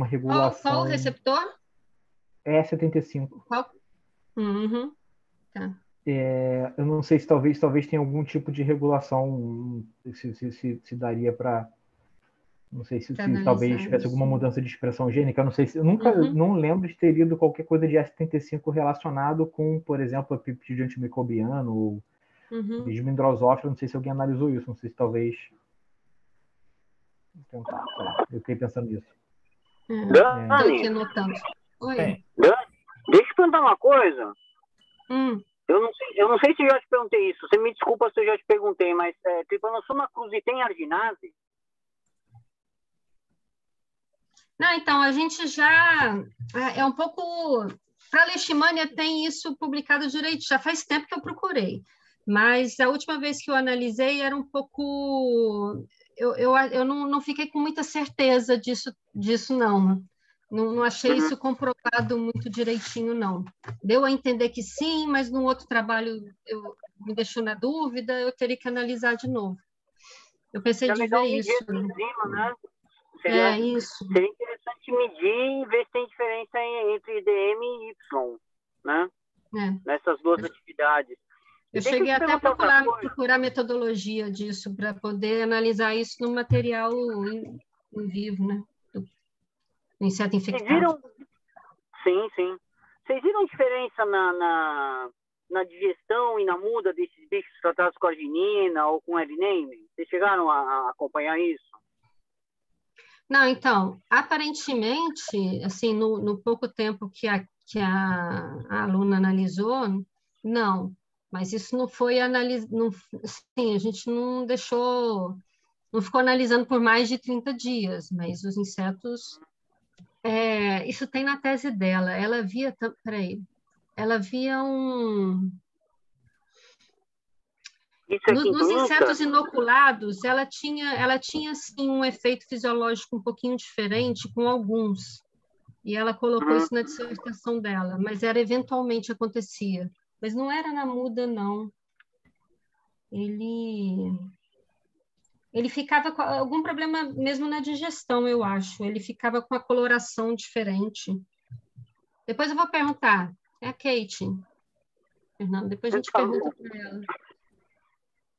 regulação. Qual o receptor? E75. Qual? Tá. Eu não sei se talvez tenha algum tipo de regulação, se daria para... Não sei se talvez tivesse alguma mudança de expressão gênica. Eu não sei se... não lembro de ter lido qualquer coisa de E75 relacionado com, por exemplo, a peptídeo antimicrobiano ou mesmo em drosófila. Não sei se alguém analisou isso. Não sei se talvez... tentar. Eu fiquei pensando nisso. Dani, aqui anotando. Oi. Dani, deixa eu perguntar uma coisa. Eu não sei se eu já te perguntei isso. Você me desculpa se eu já te perguntei, mas Trypanosoma cruzi tem arginase? Não, então, a gente já... É um pouco... Para a leishmania tem isso publicado direito. Já faz tempo que eu procurei. Mas a última vez que eu analisei era um pouco... Eu não fiquei com muita certeza disso não. Não achei isso comprovado muito direitinho, não. Deu a entender que sim, mas no outro trabalho me deixou na dúvida, eu teria que analisar de novo. Eu pensei de ver isso. Enzima, né? Isso. Seria interessante medir e ver se tem diferença entre DM e Y, né? Nessas duas atividades. Eu cheguei até a procurar a metodologia disso para poder analisar isso no material em vivo, né? Do inseto infectado. Sim. Vocês viram diferença na na digestão e na muda desses bichos tratados com arginina ou com L-Name? Vocês chegaram a acompanhar isso? Não, então, aparentemente, assim, no pouco tempo que a aluna analisou, não. Mas isso não foi analisado, sim, a gente não deixou, não ficou analisando por mais de 30 dias, mas os insetos, isso tem na tese dela. Ela via, peraí, ela via nos insetos inoculados, ela tinha sim um efeito fisiológico um pouquinho diferente com alguns, e ela colocou isso na dissertação dela, mas eventualmente acontecia, mas não era na muda, não. Ele ficava com algum problema mesmo na digestão, eu acho. Ele ficava com a coloração diferente. Depois eu vou perguntar. É a Kate, Fernando. Depois a gente pergunta para ela.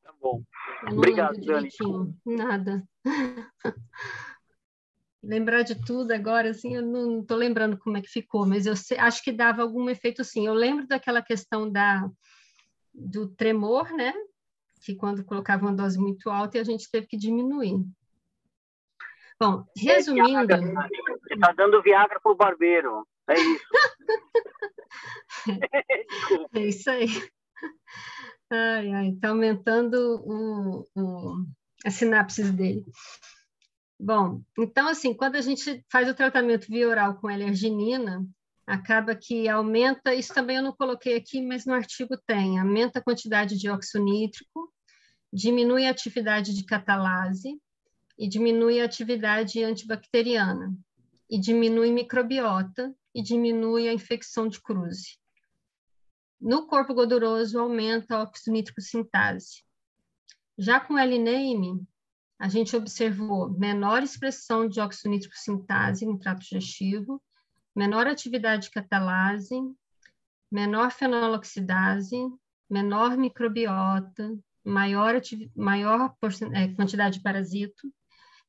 Tá bom. Eu não Obrigado, lembro direitinho. Nada. Lembrar de tudo agora, assim, eu não estou lembrando como é que ficou, mas eu acho que dava algum efeito, sim. Eu lembro daquela questão do tremor, né? Que quando colocava uma dose muito alta, a gente teve que diminuir. Bom, resumindo... Você está dando Viagra para o barbeiro, é isso. É isso aí. Está aumentando as sinapses dele. Bom, então, assim, quando a gente faz o tratamento via oral com L-arginina, acaba que aumenta, isso também eu não coloquei aqui, mas no artigo tem, aumenta a quantidade de óxido nítrico, diminui a atividade de catalase e diminui a atividade antibacteriana, e diminui microbiota e diminui a infecção de Kruse. No corpo gorduroso, aumenta a óxido nítrico sintase. Já com L-Name, a gente observou menor expressão de óxido nítrico sintase no trato digestivo, menor atividade de catalase, menor fenoloxidase, menor microbiota, maior quantidade de parasito.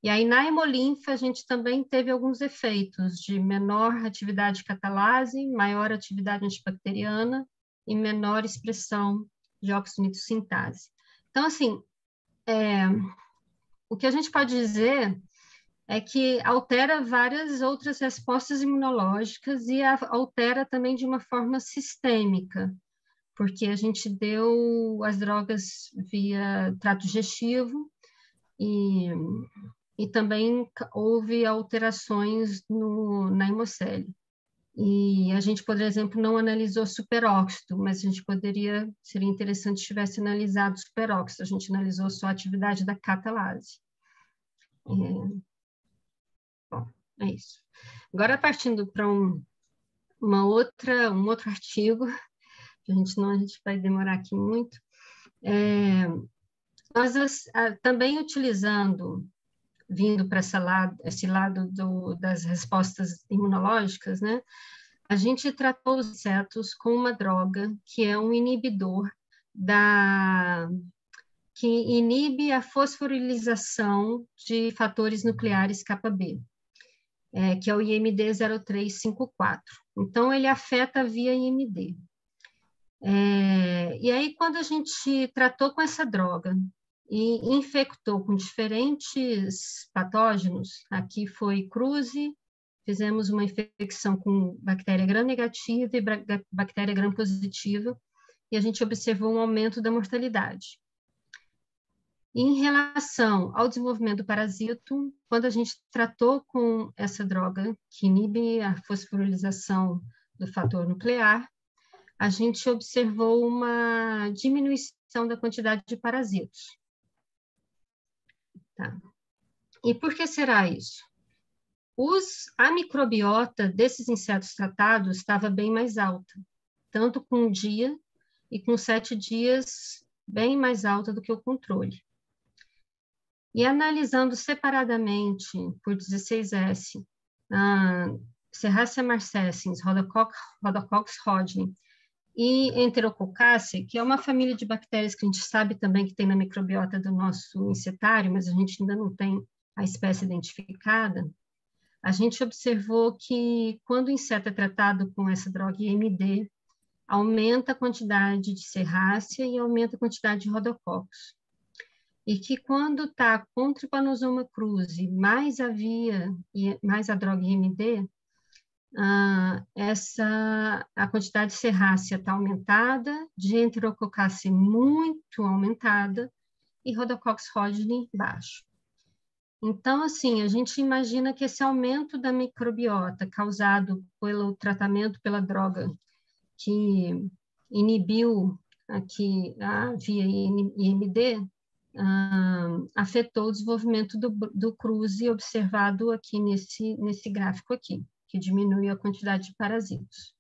E aí, na hemolinfa, a gente também teve alguns efeitos de menor atividade de catalase, maior atividade antibacteriana e menor expressão de óxido nítrico sintase. Então, assim, o que a gente pode dizer é que altera várias outras respostas imunológicas e altera também de uma forma sistêmica, porque a gente deu as drogas via trato digestivo e também houve alterações na hemocele. E a gente, por exemplo, não analisou superóxido, mas a gente seria interessante se tivesse analisado superóxido. A gente analisou só a atividade da catalase. Bom, é isso. Agora, partindo para um outro artigo, que a gente vai demorar aqui muito. Nós também utilizando, vindo para esse lado das respostas imunológicas, né? A gente tratou os insetos com uma droga que é um inibidor que inibe a fosforilização de fatores nucleares Kb, que é o IMD 0354. Então, ele afeta via IMD. E aí, quando a gente tratou com essa droga e infectou com diferentes patógenos, aqui foi Kruse, fizemos uma infecção com bactéria gram-negativa e bactéria gram-positiva, e a gente observou um aumento da mortalidade. Em relação ao desenvolvimento do parasito, quando a gente tratou com essa droga, que inibe a fosforilização do fator nuclear, a gente observou uma diminuição da quantidade de parasitos. Tá. E por que será isso? A microbiota desses insetos tratados estava bem mais alta, tanto com 1 dia e com 7 dias, bem mais alta do que o controle. E analisando separadamente por 16S, Serratia marcescens, Rhodococcus rodgei e Enterococcaceae, que é uma família de bactérias que a gente sabe também que tem na microbiota do nosso insetário, mas a gente ainda não tem a espécie identificada, a gente observou que quando o inseto é tratado com essa droga IMD, aumenta a quantidade de serrácea e aumenta a quantidade de Rhodococcus. E que quando está com Trypanosoma cruzi mais a droga IMD, a quantidade de serrácea está aumentada, de Enterococcaceae muito aumentada e Rhodococcus rodgeni baixo. Então, assim, a gente imagina que esse aumento da microbiota causado pelo tratamento pela droga que inibiu aqui a via IMD, afetou o desenvolvimento do cruzi observado aqui nesse gráfico aqui, que diminui a quantidade de parasitos.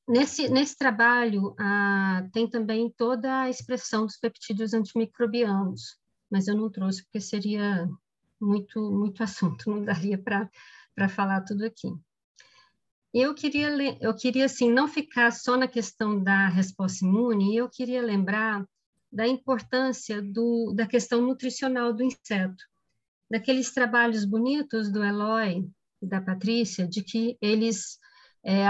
Nesse trabalho, tem também toda a expressão dos peptídeos antimicrobianos, mas eu não trouxe porque seria muito assunto, não daria para falar tudo aqui. Eu queria assim, não ficar só na questão da resposta imune, eu queria lembrar da importância da questão nutricional do inseto, daqueles trabalhos bonitos do Eloy e da Patrícia, de que eles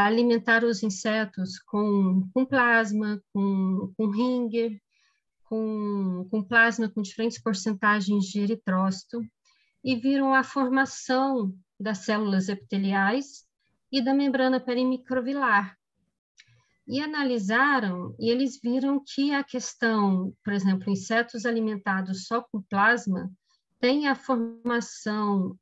alimentaram os insetos com plasma, com ringer, com plasma com diferentes porcentagens de eritrócito, e viram a formação das células epiteliais e da membrana perimicrovilar. E analisaram, e eles viram que a questão, por exemplo, insetos alimentados só com plasma, tem a formação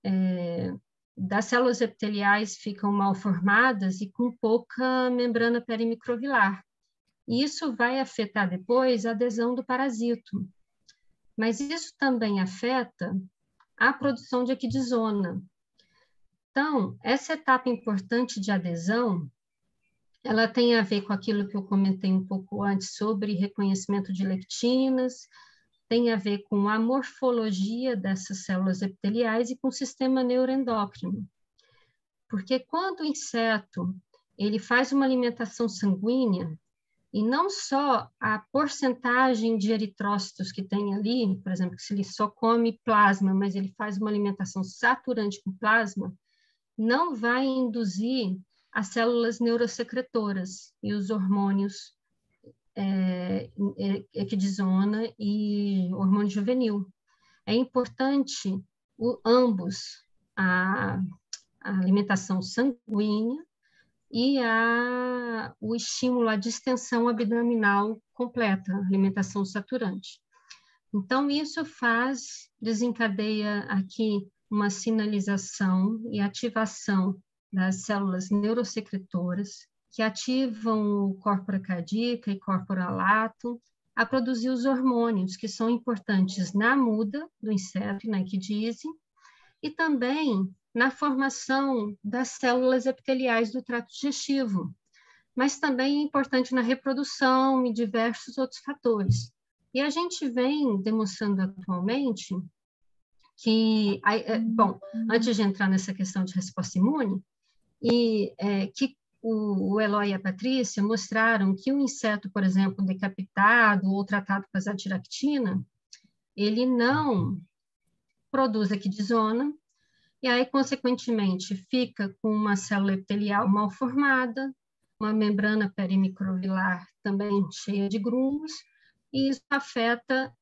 das células epiteliais ficam mal formadas e com pouca membrana perimicrovilar. E isso vai afetar depois a adesão do parasito. Mas isso também afeta a produção de equidizona. Então, essa etapa importante de adesão, ela tem a ver com aquilo que eu comentei um pouco antes sobre reconhecimento de lectinas, tem a ver com a morfologia dessas células epiteliais e com o sistema neuroendócrino. Porque quando o inseto ele faz uma alimentação sanguínea, e não só a porcentagem de eritrócitos que tem ali, por exemplo, se ele só come plasma, mas ele faz uma alimentação saturante com plasma, não vai induzir as células neurosecretoras e os hormônios equidizona e hormônio juvenil. É importante ambos, a alimentação sanguínea e o estímulo à distensão abdominal completa, alimentação saturante. Então, isso desencadeia aqui uma sinalização e ativação das células neurosecretoras, que ativam o córpora cardíaca e córpora lato a produzir os hormônios, que são importantes na muda do inseto, na equidise, e também na formação das células epiteliais do trato digestivo, mas também é importante na reprodução e diversos outros fatores. E a gente vem demonstrando atualmente que, bom, antes de entrar nessa questão de resposta imune, que o Eloy e a Patrícia mostraram que o inseto, por exemplo, decapitado ou tratado com azadiractina, ele não produz equidizona, e aí, consequentemente, fica com uma célula epitelial mal formada, uma membrana perimicrovilar também cheia de grumos, e isso afeta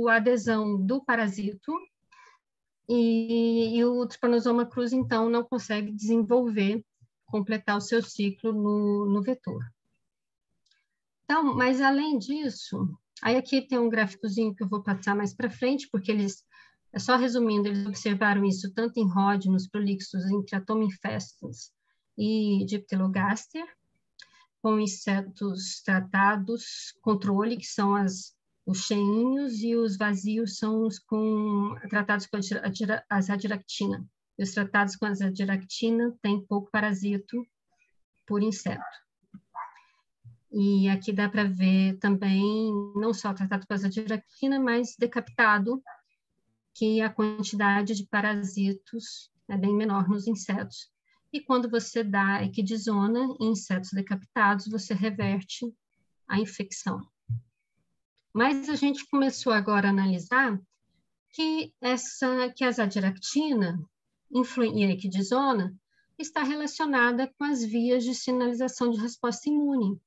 a adesão do parasito, e o Trypanosoma cruzi, então, não consegue completar o seu ciclo no vetor. Então, mas além disso, aí aqui tem um gráficozinho que eu vou passar mais para frente, porque só resumindo, eles observaram isso tanto em Rhodinos, prolixos, em Triatoma infestans e Dipterogaster, com insetos tratados, controle, que são os cheinhos, e os vazios são os tratados com azadiractina. E os tratados com azadiractina têm pouco parasito por inseto. E aqui dá para ver também, não só tratado com azadiractina, mas decapitado, que a quantidade de parasitos é bem menor nos insetos. E quando você dá equidizona em insetos decapitados, você reverte a infecção. Mas a gente começou agora a analisar que a azadiractina e a equidizona está relacionada com as vias de sinalização de resposta imune.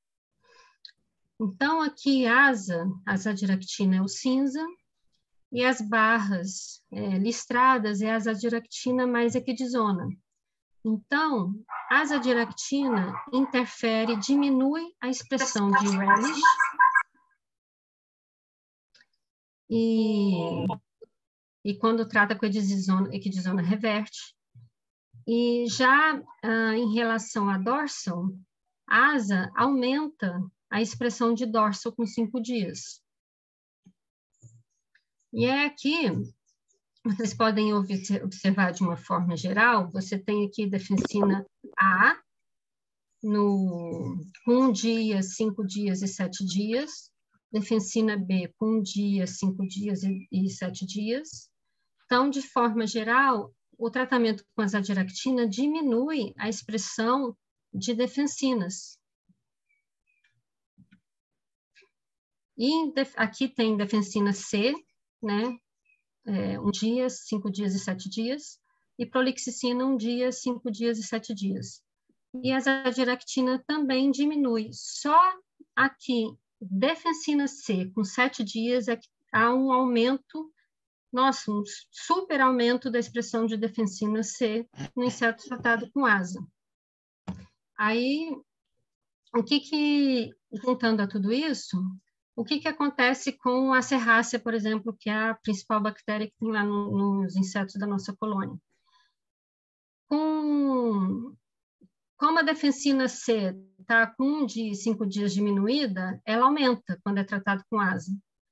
Então, aqui, azadiractina é o cinza, e as barras listradas é a azadiractina mais equidizona. Então, a azadiractina interfere, diminui a expressão de relish e quando trata com equidizona reverte. E já em relação a dorsal, a asa aumenta a expressão de dorsal com 5 dias. E aqui, vocês podem observar de uma forma geral, você tem aqui defensina A, com 1 dia, 5 dias e 7 dias, defensina B com 1 dia, 5 dias e 7 dias. Então, de forma geral, o tratamento com azadiractina diminui a expressão de defensinas. E aqui tem defensina C, né? 1 dia, 5 dias e 7 dias, e prolixicina 1 dia, 5 dias e 7 dias. E a azadiractina também diminui. Só aqui, defensina C com 7 dias é que há um aumento, nossa, um super aumento da expressão de defensina C no inseto tratado com asa. Aí, juntando a tudo isso, o que acontece com a serrácea, por exemplo, que é a principal bactéria que tem lá nos insetos da nossa colônia? Como a defensina C está com 1 dia e 5 dias diminuída, ela aumenta quando é tratado com asa.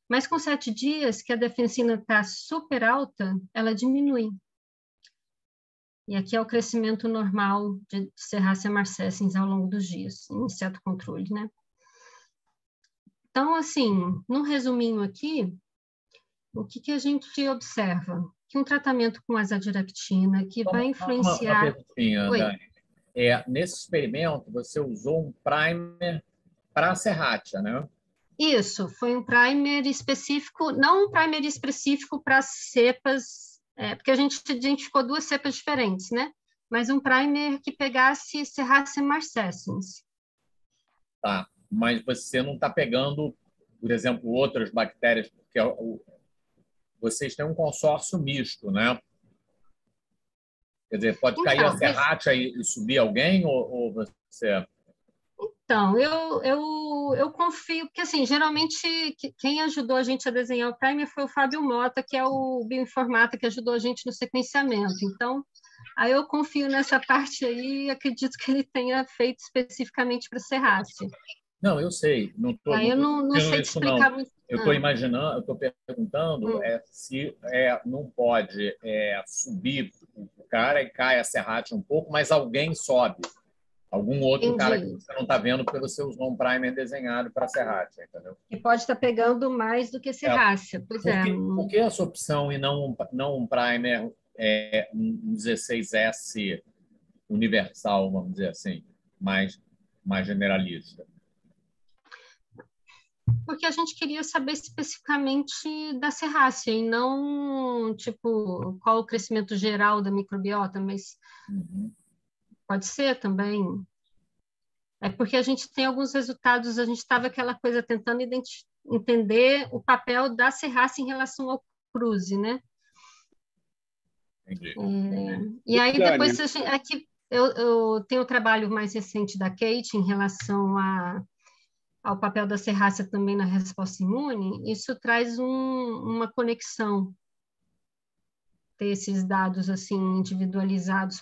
Mas com 7 dias, que a defensina está super alta, ela diminui. E aqui é o crescimento normal de Serratia marcescens ao longo dos dias, em inseto controle, né? Então, assim, num resuminho aqui, o que a gente observa? Que um tratamento com azadiractina, que vai influenciar... Uma perguntinha, Dani. Nesse experimento, você usou um primer para a Serratia, né? Isso, foi um primer específico, não um primer específico para cepas, porque a gente identificou 2 cepas diferentes, né? Mas um primer que pegasse Serratia marcescens. Tá, mas você não está pegando, por exemplo, outras bactérias, porque vocês têm um consórcio misto, né? Quer dizer, pode cair a Serratia e subir alguém, ou você... Então, eu confio, porque assim, geralmente quem ajudou a gente a desenhar o primer foi o Fábio Mota, que é o bioinformata que ajudou a gente no sequenciamento. Então, aí eu confio nessa parte aí e acredito que ele tenha feito especificamente para Serratia. Não, eu sei. Não sei te explicar muito. Eu estou imaginando, eu estou perguntando se não pode subir o cara e cai a Serratia um pouco, mas alguém sobe. Algum outro cara que você não está vendo pelos seus non-primer desenhado para a Serratia, entendeu? E pode estar pegando mais do que Serratia. Por que essa opção e não um primer, um 16S universal, vamos dizer assim, mais generalista? Porque a gente queria saber especificamente da Serratia e não, tipo, qual o crescimento geral da microbiota, mas pode ser também. É porque a gente tem alguns resultados, a gente estava aquela coisa tentando entender o papel da Serratia em relação ao cruze, né? Entendi. E aí depois aqui eu tenho o trabalho mais recente da Kate em relação ao papel da Serratia também na resposta imune. Isso traz uma conexão, ter esses dados assim individualizados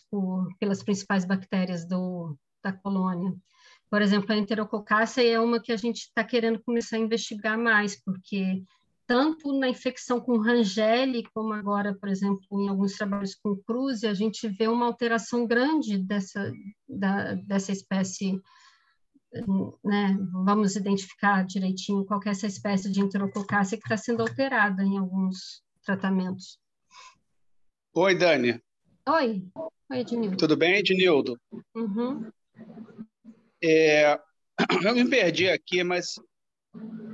pelas principais bactérias da colônia. Por exemplo, a Enterococcaceae é uma que a gente está querendo começar a investigar mais, porque tanto na infecção com Rangeli, como agora, por exemplo, em alguns trabalhos com Cruzi, a gente vê uma alteração grande dessa espécie, né? Vamos identificar direitinho qual que é essa espécie de Enterococcaceae que está sendo alterada em alguns tratamentos. Oi, Dani. Oi, Ednildo. Tudo bem, Ednildo? Uhum. Eu me perdi aqui, mas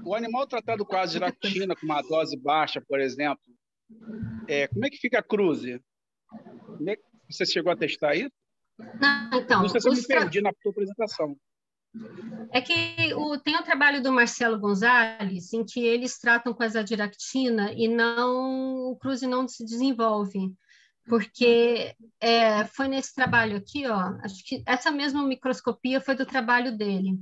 o animal tratado com azadiractina, com uma dose baixa, por exemplo, como é que fica a cruze? Você chegou a testar isso? Não, então, Não sei se eu me perdi na tua apresentação. é que tem o trabalho do Marcelo Gonzalez, em que eles tratam com a azadiractina e o cruze não se desenvolve, porque foi nesse trabalho aqui, ó, acho que essa mesma microscopia foi do trabalho dele,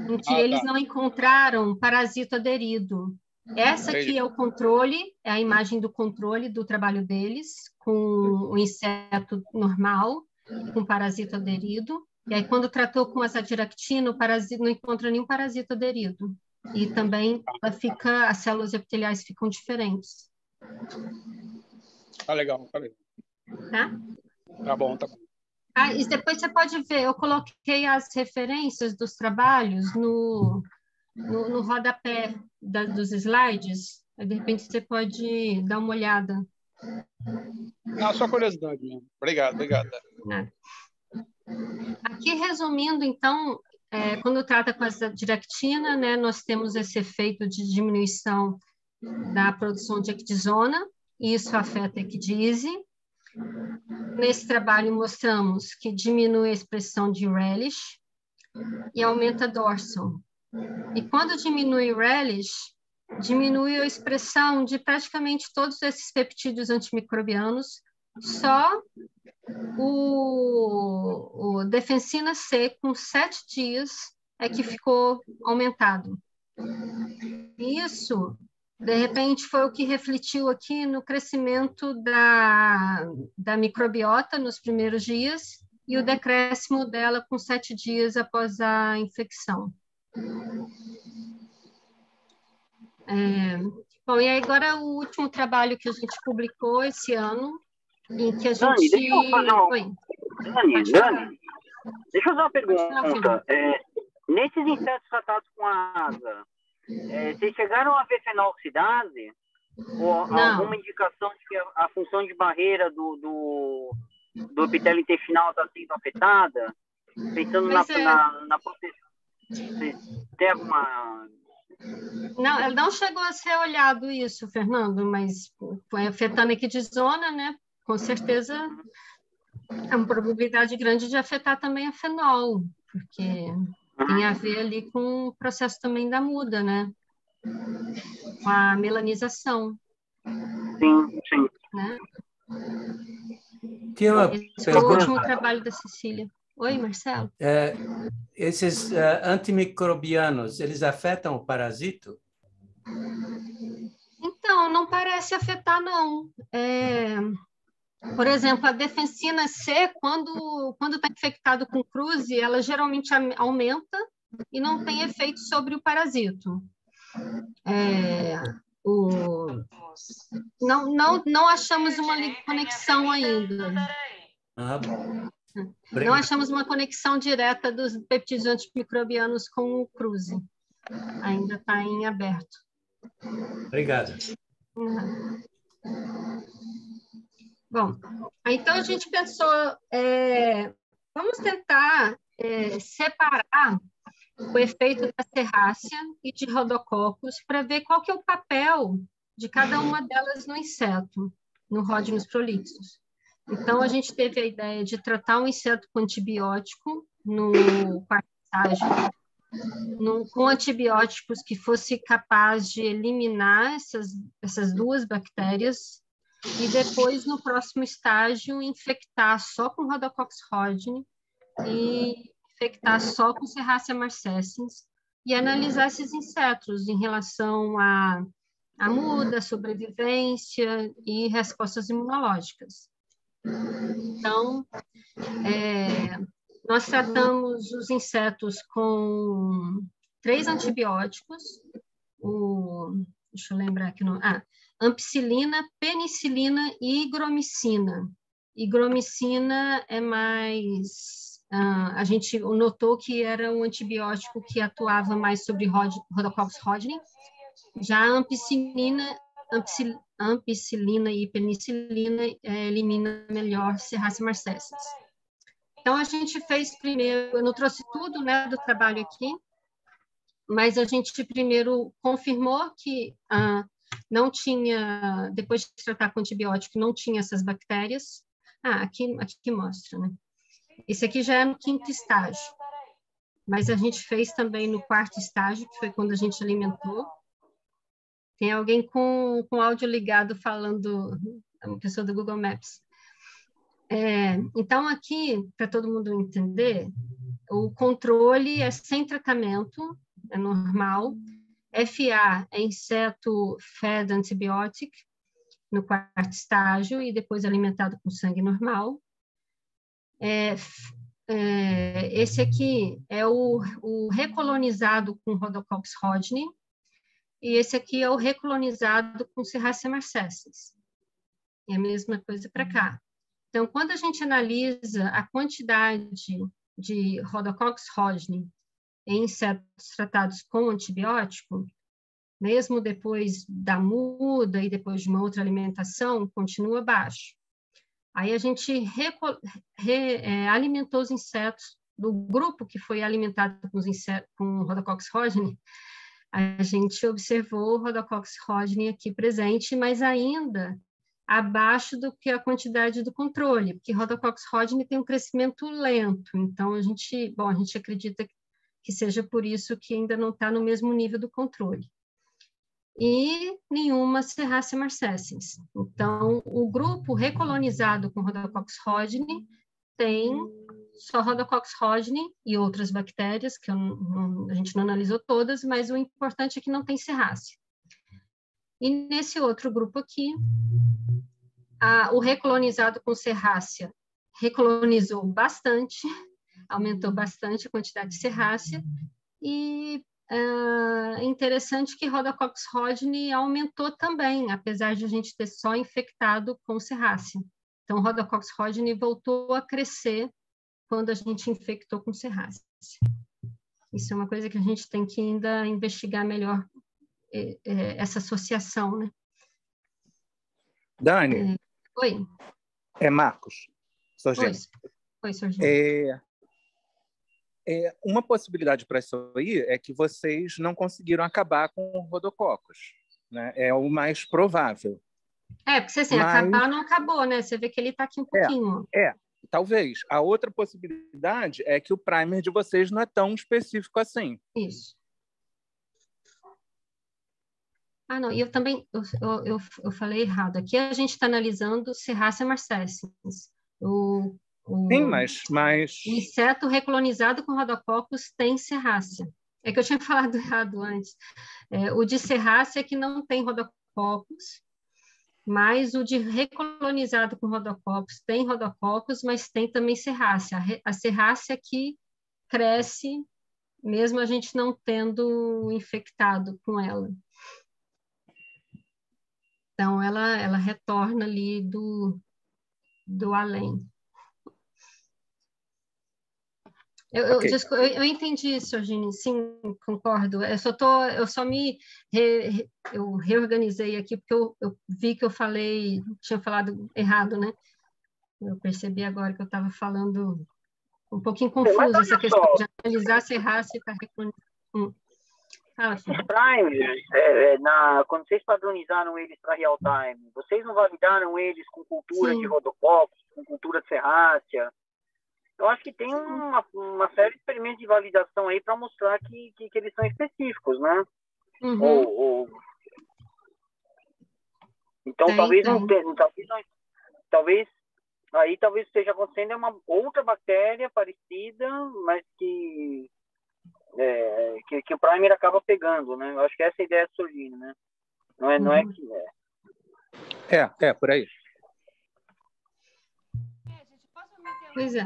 em que eles não encontraram parasito aderido. Essa aqui é o controle, é a imagem do controle do trabalho deles, com o inseto normal, com parasito aderido. E aí, quando tratou com azadiractina, o parasito não encontra nenhum parasito aderido. E também as células epiteliais ficam diferentes. Tá legal, tá legal. Tá? Tá bom, tá bom. E depois você pode ver, eu coloquei as referências dos trabalhos no rodapé dos slides. Aí, de repente, você pode dar uma olhada. Não, só curiosidade mesmo. Obrigado. Aqui, resumindo, então, quando trata com a azadiractina, né, nós temos esse efeito de diminuição da produção de ecdisona, e isso afeta a ecdise. Nesse trabalho, mostramos que diminui a expressão de relish e aumenta a dorsal. E quando diminui o relish, diminui a expressão de praticamente todos esses peptídeos antimicrobianos, só o defensina C com 7 dias é que ficou aumentado. Isso, de repente, foi o que refletiu aqui no crescimento da microbiota nos primeiros dias e o decréscimo dela com 7 dias após a infecção. Bom, e agora o último trabalho que a gente publicou esse ano, em que a gente... Dani, deixa eu fazer Dani, deixa eu fazer uma pergunta. Nesses insetos tratados com a asa, vocês chegaram a ver fenoxidase? Ou alguma indicação de que a função de barreira do epitélio intestinal está sendo afetada? Pensando na proteção. Tem alguma... Não, não chegou a ser olhado isso, Fernando, mas foi afetando a ecdisona, né? Com certeza é uma probabilidade grande de afetar também a fenol, porque tem a ver ali com o processo também da muda, né? Com a melanização. Sim. Né? Tinha uma Esse foi o último trabalho da Cecília. Oi, Marcelo. Esses antimicrobianos, eles afetam o parasito? Então, não parece afetar, não. Por exemplo, a defensina C, quando está infectado com cruze, ela geralmente aumenta e não tem efeito sobre o parasito. Não achamos uma conexão ainda. Não achamos uma conexão direta dos peptídeos antimicrobianos com o cruze. Ainda está em aberto. Obrigado. Bom, então a gente pensou, vamos tentar separar o efeito da serrácea e de Rhodococcus para ver qual que é o papel de cada uma delas no inseto, no Rhodinus prolixus. Então, a gente teve a ideia de tratar um inseto com antibiótico no quarto estágio, com antibióticos que fosse capaz de eliminar essas duas bactérias e depois, no próximo estágio, infectar só com Rhodococcus rodini e infectar só com Serratia marcescens e analisar esses insetos em relação à muda, sobrevivência e respostas imunológicas. Então, nós tratamos os insetos com 3 antibióticos, deixa eu lembrar aqui, ampicilina, penicilina e higromicina. Higromicina é mais... a gente notou que era um antibiótico que atuava mais sobre Rhodococcus rodini. Já a ampicilina e penicilina elimina melhor Serratia marcescens. Então, a gente fez primeiro, eu não trouxe tudo, né, do trabalho aqui, mas a gente primeiro confirmou que não tinha, depois de tratar com antibiótico, não tinha essas bactérias. Aqui mostra, né? Esse aqui já é no 5º estágio, mas a gente fez também no 4º estágio, que foi quando a gente alimentou. Tem alguém com áudio ligado falando, uma pessoa do Google Maps. Então, aqui, para todo mundo entender, o controle é sem tratamento, é normal. FA é inseto fed antibiotic, no 4º estágio, e depois alimentado com sangue normal. Esse aqui é o recolonizado com Rhodococcus rodney, e esse aqui é o recolonizado com Serratia marcescens. É a mesma coisa para cá. Então, quando a gente analisa a quantidade de Rhodococcus rodney em insetos tratados com antibiótico, mesmo depois da muda e depois de uma outra alimentação, continua baixo. Aí a gente alimentou os insetos do grupo que foi alimentado com Rhodococcus rodney. A gente observou o Rhodococcus rodney aqui presente, mas ainda abaixo do que a quantidade do controle, porque Rhodococcus rodney tem um crescimento lento, então a gente acredita que seja por isso que ainda não está no mesmo nível do controle. E nenhuma Serratia marcescens. Então, o grupo recolonizado com Rhodococcus rodney tem só Rhodococcus rodney e outras bactérias, que a gente não analisou todas, mas o importante é que não tem Serratia. E nesse outro grupo aqui, o recolonizado com Serratia recolonizou bastante, aumentou bastante a quantidade de Serratia, e é interessante que Rhodococcus rodney aumentou também, apesar de a gente ter só infectado com Serratia. Então, Rhodococcus rodney voltou a crescer quando a gente infectou com Serratia. Isso é uma coisa que a gente tem que ainda investigar melhor, essa associação, né? Dani? Oi. Marcos. Sorgente. Oi, Sorgente. Uma possibilidade para isso aí é que vocês não conseguiram acabar com o Rhodococcus, né? É o mais provável. Porque assim, acabar não acabou, né? Você vê que ele está aqui um pouquinho. Talvez. A outra possibilidade é que o primer de vocês não é tão específico assim. Isso. Não, e eu também, eu falei errado. Aqui a gente está analisando Serratia marcescens. Sim, mas... O inseto recolonizado com Rhodococcus tem Serratia. É que eu tinha falado errado antes. O de Serratia é que não tem Rhodococcus, mas o de recolonizado com Rhodococcus tem Rhodococcus, mas tem também Serratia. A Serratia que cresce, mesmo a gente não tendo infectado com ela. Então, ela retorna ali do além. Eu entendi, Sorgini, sim, concordo. Eu reorganizei aqui porque eu vi que tinha falado errado, né? Eu percebi agora que eu estava falando um pouquinho confusa essa questão de analisar Serratia e estar reconhecendo. Os primers, quando vocês padronizaram eles para real time, vocês não validaram eles com cultura de Rhodococcus, com cultura de Serratia? Eu acho que tem uma série de experimentos de validação aí para mostrar que eles são específicos, né? Uhum. Então, talvez esteja acontecendo uma outra bactéria parecida, mas que o primer acaba pegando, né? Eu acho que essa é a ideia surgindo, né? Não é que por aí. Pois é.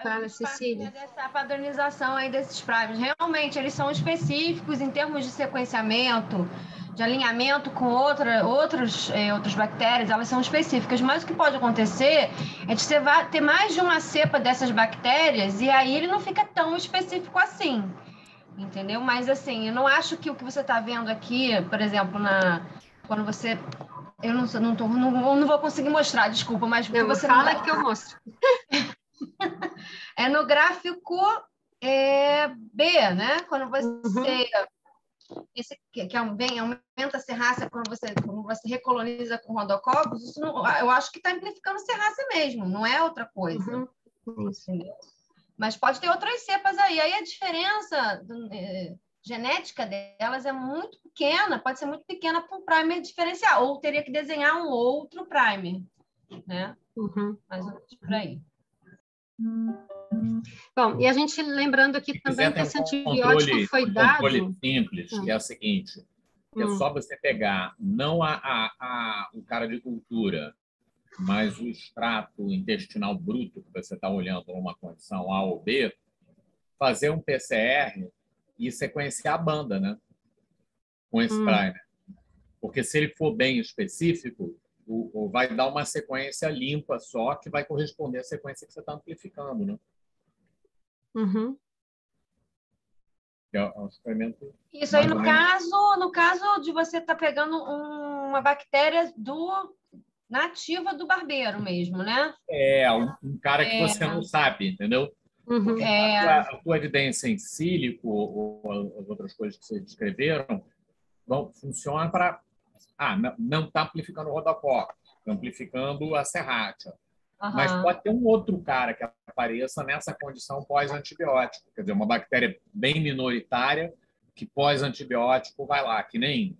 Fala, Cecília. Dessa padronização aí desses primers. Realmente, eles são específicos em termos de sequenciamento, de alinhamento com outras bactérias, elas são específicas. Mas o que pode acontecer é de você ter mais de uma cepa dessas bactérias e aí ele não fica tão específico assim, entendeu? Mas, assim, eu não acho que o que você está vendo aqui, por exemplo, quando você... Eu não vou conseguir mostrar, desculpa, mas... Você fala que eu mostro. É no gráfico B, né? Quando você... Esse que aumenta a Serratia quando você recoloniza com Rhodococcus, isso não, eu acho que está amplificando Serratia mesmo, não é outra coisa. Isso. Mas pode ter outras cepas aí. Aí a diferença genética delas é muito pequena, pode ser muito pequena para um primer diferencial, ou teria que desenhar um outro primer, né? Mais ou menos por aí. Bom, e a gente lembrando aqui também que esse antibiótico foi dado... Um controle simples, que é o seguinte, é só você pegar, não o cara de cultura, mas o extrato intestinal bruto, que você está olhando numa condição A ou B, fazer um PCR e sequenciar a banda, né? Com esse primer. Porque se ele for bem específico, vai dar uma sequência limpa só, que vai corresponder à sequência que você está amplificando, né? É um experimento. Isso aí, no caso de você estar pegando uma bactéria nativa do barbeiro mesmo, né? Um cara que você não sabe, entendeu? A tua evidência em sílico ou as outras coisas que vocês descreveram funciona para... não está amplificando o rodococcus, está amplificando a serrátia. Mas pode ter um outro cara que apareça nessa condição pós-antibiótico. Quer dizer, uma bactéria bem minoritária que pós-antibiótico vai lá, que nem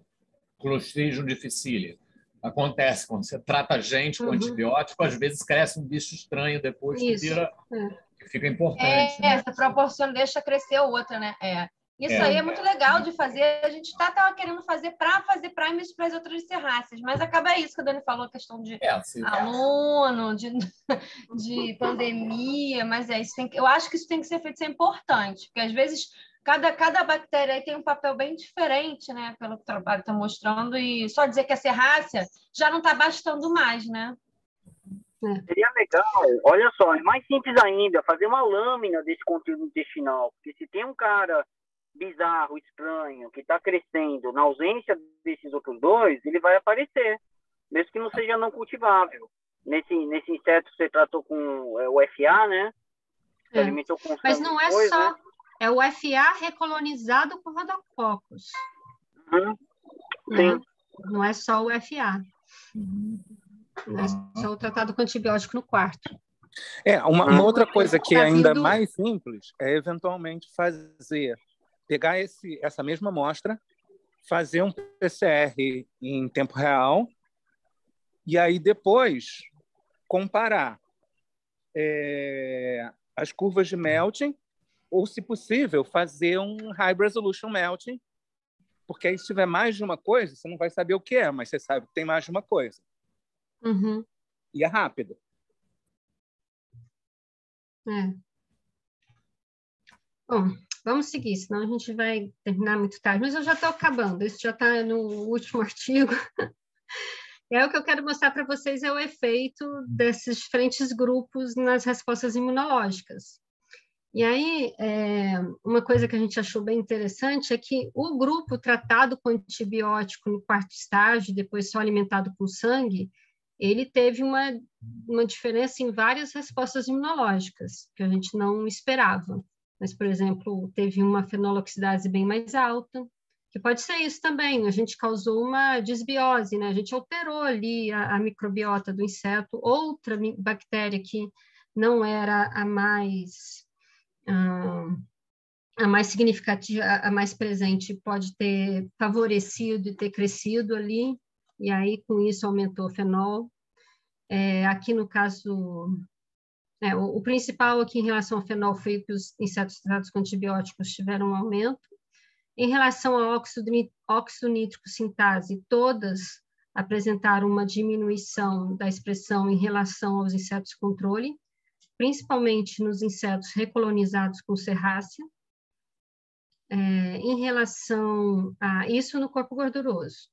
Clostridium difficile. Acontece, quando você trata a gente com antibiótico, às vezes cresce um bicho estranho depois que fica importante. Né? Essa proporção deixa crescer outra, né? Isso aí é muito legal de fazer. A gente estava querendo fazer para fazer primers para as outras serráceas, mas acaba isso que a Dani falou, a questão de aluno, de pandemia, mas eu acho que isso tem que ser feito, isso é importante, porque às vezes cada bactéria aí tem um papel bem diferente, né? Pelo que o trabalho está mostrando, e só dizer que é serrácea já não está bastando mais, né? Seria legal, olha só, é mais simples ainda, fazer uma lâmina desse conteúdo intestinal, porque se tem um cara bizarro, estranho, que está crescendo, na ausência desses outros dois, ele vai aparecer, mesmo que não seja não cultivável. Nesse inseto você tratou com o FA, né? Você alimentou com mas não é depois, só, né? É o FA recolonizado com rodococcus. Sim. Não é só o FA. Não é só o tratado com antibiótico no quarto. Uma outra coisa que é ainda mais simples é eventualmente pegar essa mesma amostra, fazer um PCR em tempo real e aí depois comparar as curvas de melting ou, se possível, fazer um high resolution melting, porque aí se tiver mais de uma coisa, você não vai saber o que é, mas você sabe que tem mais de uma coisa. E é rápido. Bom, vamos seguir, senão a gente vai terminar muito tarde. Mas eu já estou acabando, isso já está no último artigo. E aí o que eu quero mostrar para vocês é o efeito desses diferentes grupos nas respostas imunológicas. E aí, uma coisa que a gente achou bem interessante é que o grupo tratado com antibiótico no quarto estágio, depois só alimentado com sangue, ele teve uma diferença em várias respostas imunológicas, que a gente não esperava. Mas, por exemplo, teve uma fenoloxidase bem mais alta, que pode ser isso também, a gente causou uma disbiose, né? A gente alterou ali a microbiota do inseto, outra bactéria que não era a mais significativa, a mais presente, pode ter favorecido e ter crescido ali, e aí com isso aumentou o fenol. Aqui no caso, o principal aqui em relação ao fenol foi que os insetos tratados com antibióticos tiveram um aumento. Em relação ao óxido nítrico sintase, todas apresentaram uma diminuição da expressão em relação aos insetos controle, principalmente nos insetos recolonizados com serrácea. Em relação a isso no corpo gorduroso.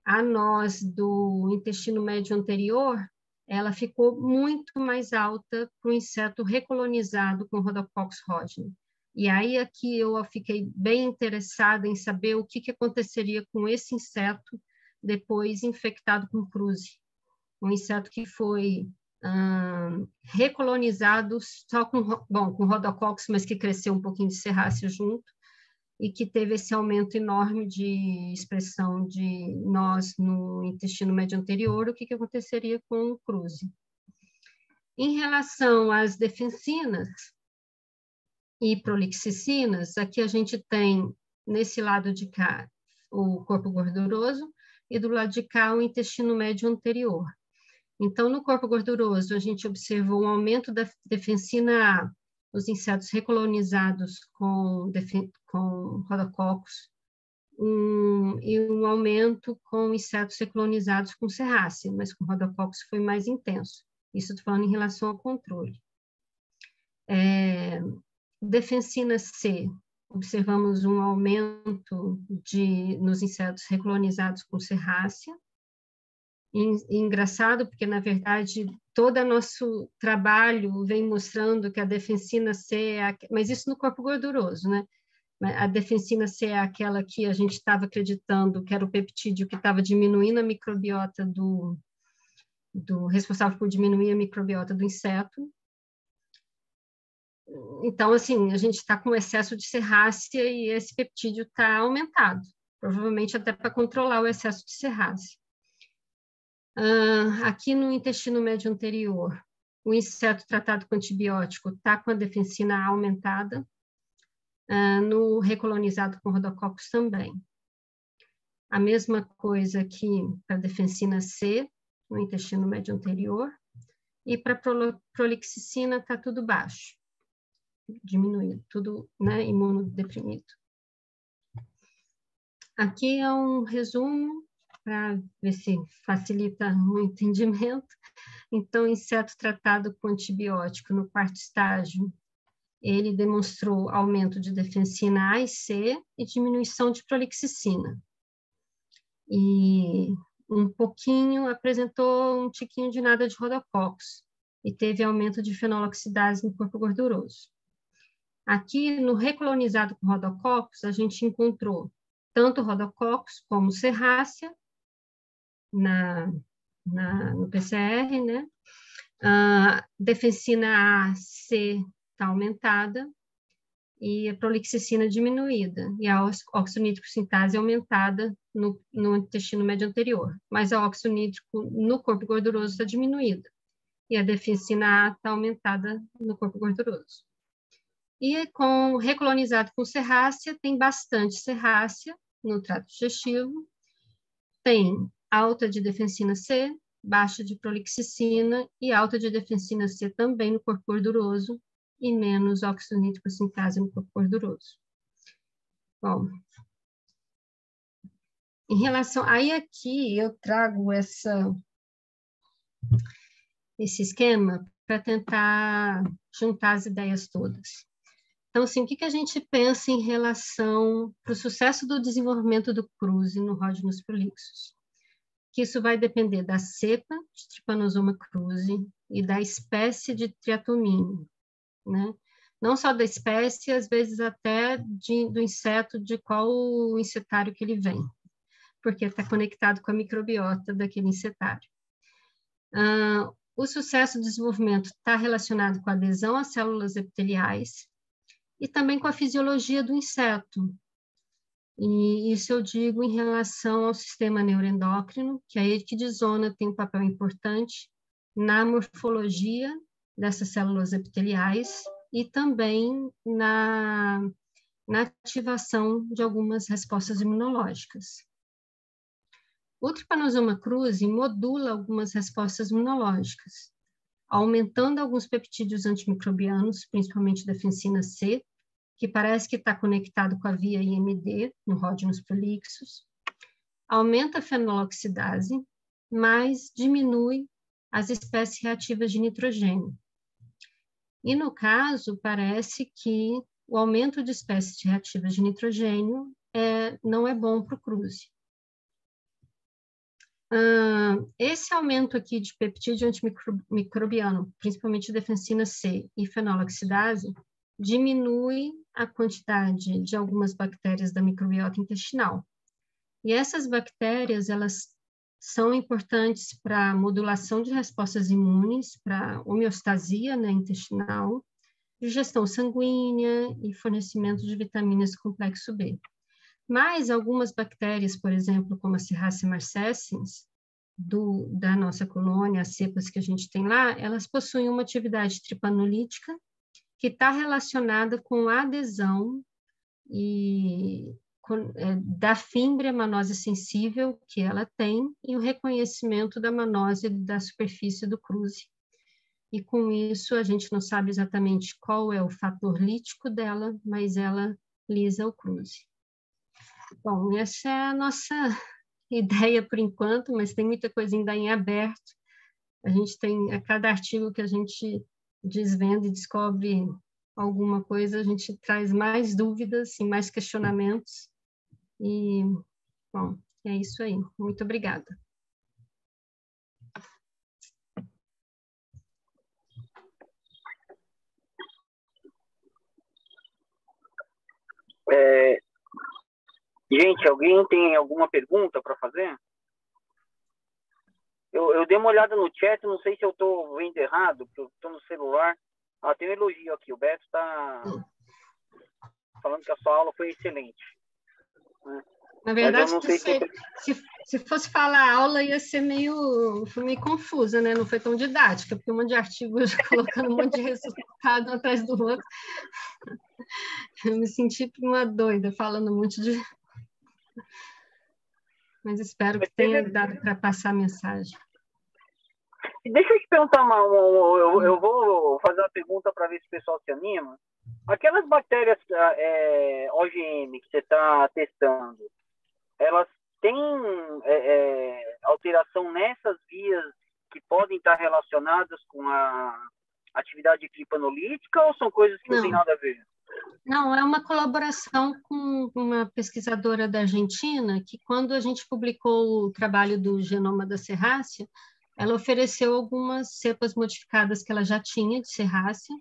A noz do intestino médio anterior, ela ficou muito mais alta para o inseto recolonizado com Rhodococcus rodgeni. E aí aqui eu fiquei bem interessada em saber o que aconteceria com esse inseto depois infectado com cruzi. Um inseto que foi recolonizado só com Rhodococcus, mas que cresceu um pouquinho de serrácea junto, e que teve esse aumento enorme de expressão de noz no intestino médio anterior, o que aconteceria com o cruzi. Em relação às defensinas e prolixicinas, aqui a gente tem, nesse lado de cá, o corpo gorduroso e do lado de cá o intestino médio anterior. Então, no corpo gorduroso, a gente observou um aumento da defensina A nos insetos recolonizados com Rhodococcus e um aumento com insetos recolonizados com Serrácea, mas com Rhodococcus foi mais intenso. Isso estou falando em relação ao controle. Defensina C, observamos um aumento nos insetos recolonizados com Serrácea. Engraçado, porque, na verdade, todo o nosso trabalho vem mostrando que a defensina C mas isso no corpo gorduroso, né? A defensina C é aquela que a gente estava acreditando que era o peptídeo que estava diminuindo a microbiota responsável por diminuir a microbiota do inseto. Então, assim, a gente está com excesso de Serrácea e esse peptídeo está aumentado, provavelmente até para controlar o excesso de Serrácea. Aqui no intestino médio anterior, o inseto tratado com antibiótico está com a defensina A aumentada, no recolonizado com Rhodococcus também. A mesma coisa aqui para a defensina C, no intestino médio anterior, e para a prolixicina está tudo baixo, diminuído, tudo, né, imunodeprimido. Aqui é um resumo para ver se facilita o entendimento. Então, inseto tratado com antibiótico no quarto estágio, ele demonstrou aumento de defensina A e C e diminuição de prolixicina. E um pouquinho apresentou um tiquinho de nada de Rhodococcus e teve aumento de fenoloxidase no corpo gorduroso. Aqui, no recolonizado com Rhodococcus, a gente encontrou tanto Rhodococcus como Serrácea no PCR, né? Defensina A, C está aumentada e a prolixicina diminuída e a óxido nítrico sintase aumentada no intestino médio anterior, mas a óxido nítrico no corpo gorduroso está diminuída e a defensina A está aumentada no corpo gorduroso. E com recolonizado com Serrácea, tem bastante Serrácea no trato digestivo, tem alta de defensina C, baixa de prolixicina e alta de defensina C também no corpo gorduroso e menos óxido nítrico sintase no corpo gorduroso. Bom, em relação... Aí aqui eu trago esse esquema para tentar juntar as ideias todas. Então, assim, o que a gente pensa em relação para o sucesso do desenvolvimento do cruzi no Rhodinus prolixus? Que isso vai depender da cepa de Trypanosoma cruzi e da espécie de Triatomine, né? Não só da espécie, às vezes até do inseto, de qual o insetário que ele vem, porque está conectado com a microbiota daquele insetário. O sucesso do desenvolvimento está relacionado com a adesão às células epiteliais e também com a fisiologia do inseto. E isso eu digo em relação ao sistema neuroendócrino, que a ecdizona tem um papel importante na morfologia dessas células epiteliais e também na ativação de algumas respostas imunológicas. O Trypanosoma cruzi modula algumas respostas imunológicas, aumentando alguns peptídeos antimicrobianos, principalmente defensina C, que parece que está conectado com a via IMD, no Rhodinus prolixus, aumenta a fenoloxidase, mas diminui as espécies reativas de nitrogênio. E, no caso, parece que o aumento de espécies reativas de nitrogênio não é bom para o cruzi. Esse aumento aqui de peptídeo antimicrobiano, principalmente defensina C e fenoloxidase, diminui a quantidade de algumas bactérias da microbiota intestinal. E essas bactérias, elas são importantes para a modulação de respostas imunes, para homeostasia, né, intestinal, digestão sanguínea e fornecimento de vitaminas do complexo B. Mas algumas bactérias, por exemplo, como a Serratia marcescens, da nossa colônia, as cepas que a gente tem lá, elas possuem uma atividade tripanolítica que está relacionada com a adesão da fímbria manose sensível que ela tem e o reconhecimento da manose da superfície do cruze. E com isso, a gente não sabe exatamente qual é o fator lítico dela, mas ela lisa o cruze. Bom, essa é a nossa ideia por enquanto, mas tem muita coisa ainda em aberto. A gente tem, a cada artigo que a gente desvenda e descobre alguma coisa, a gente traz mais dúvidas e mais questionamentos. E, bom, é isso aí. Muito obrigada. Gente, alguém tem alguma pergunta para fazer? Eu dei uma olhada no chat, não sei se eu estou vendo errado, porque eu estou no celular. Tem um elogio aqui, o Beto está falando que a sua aula foi excelente. Na verdade, se fosse falar aula, ia ser meio confusa, né? Não foi tão didática, porque um monte de artigos colocando um monte de resultado um atrás do outro. Eu me senti uma doida falando um monte de... Mas espero que tenha dado para passar a mensagem. Deixa eu te perguntar, eu vou fazer uma pergunta para ver se o pessoal se anima. Aquelas bactérias OGM que você está testando, elas têm alteração nessas vias que podem estar relacionadas com a atividade tripanolítica ou são coisas que não têm nada a ver? Não, é uma colaboração com uma pesquisadora da Argentina que, quando a gente publicou o trabalho do genoma da serrácea, ela ofereceu algumas cepas modificadas que ela já tinha de serrácea,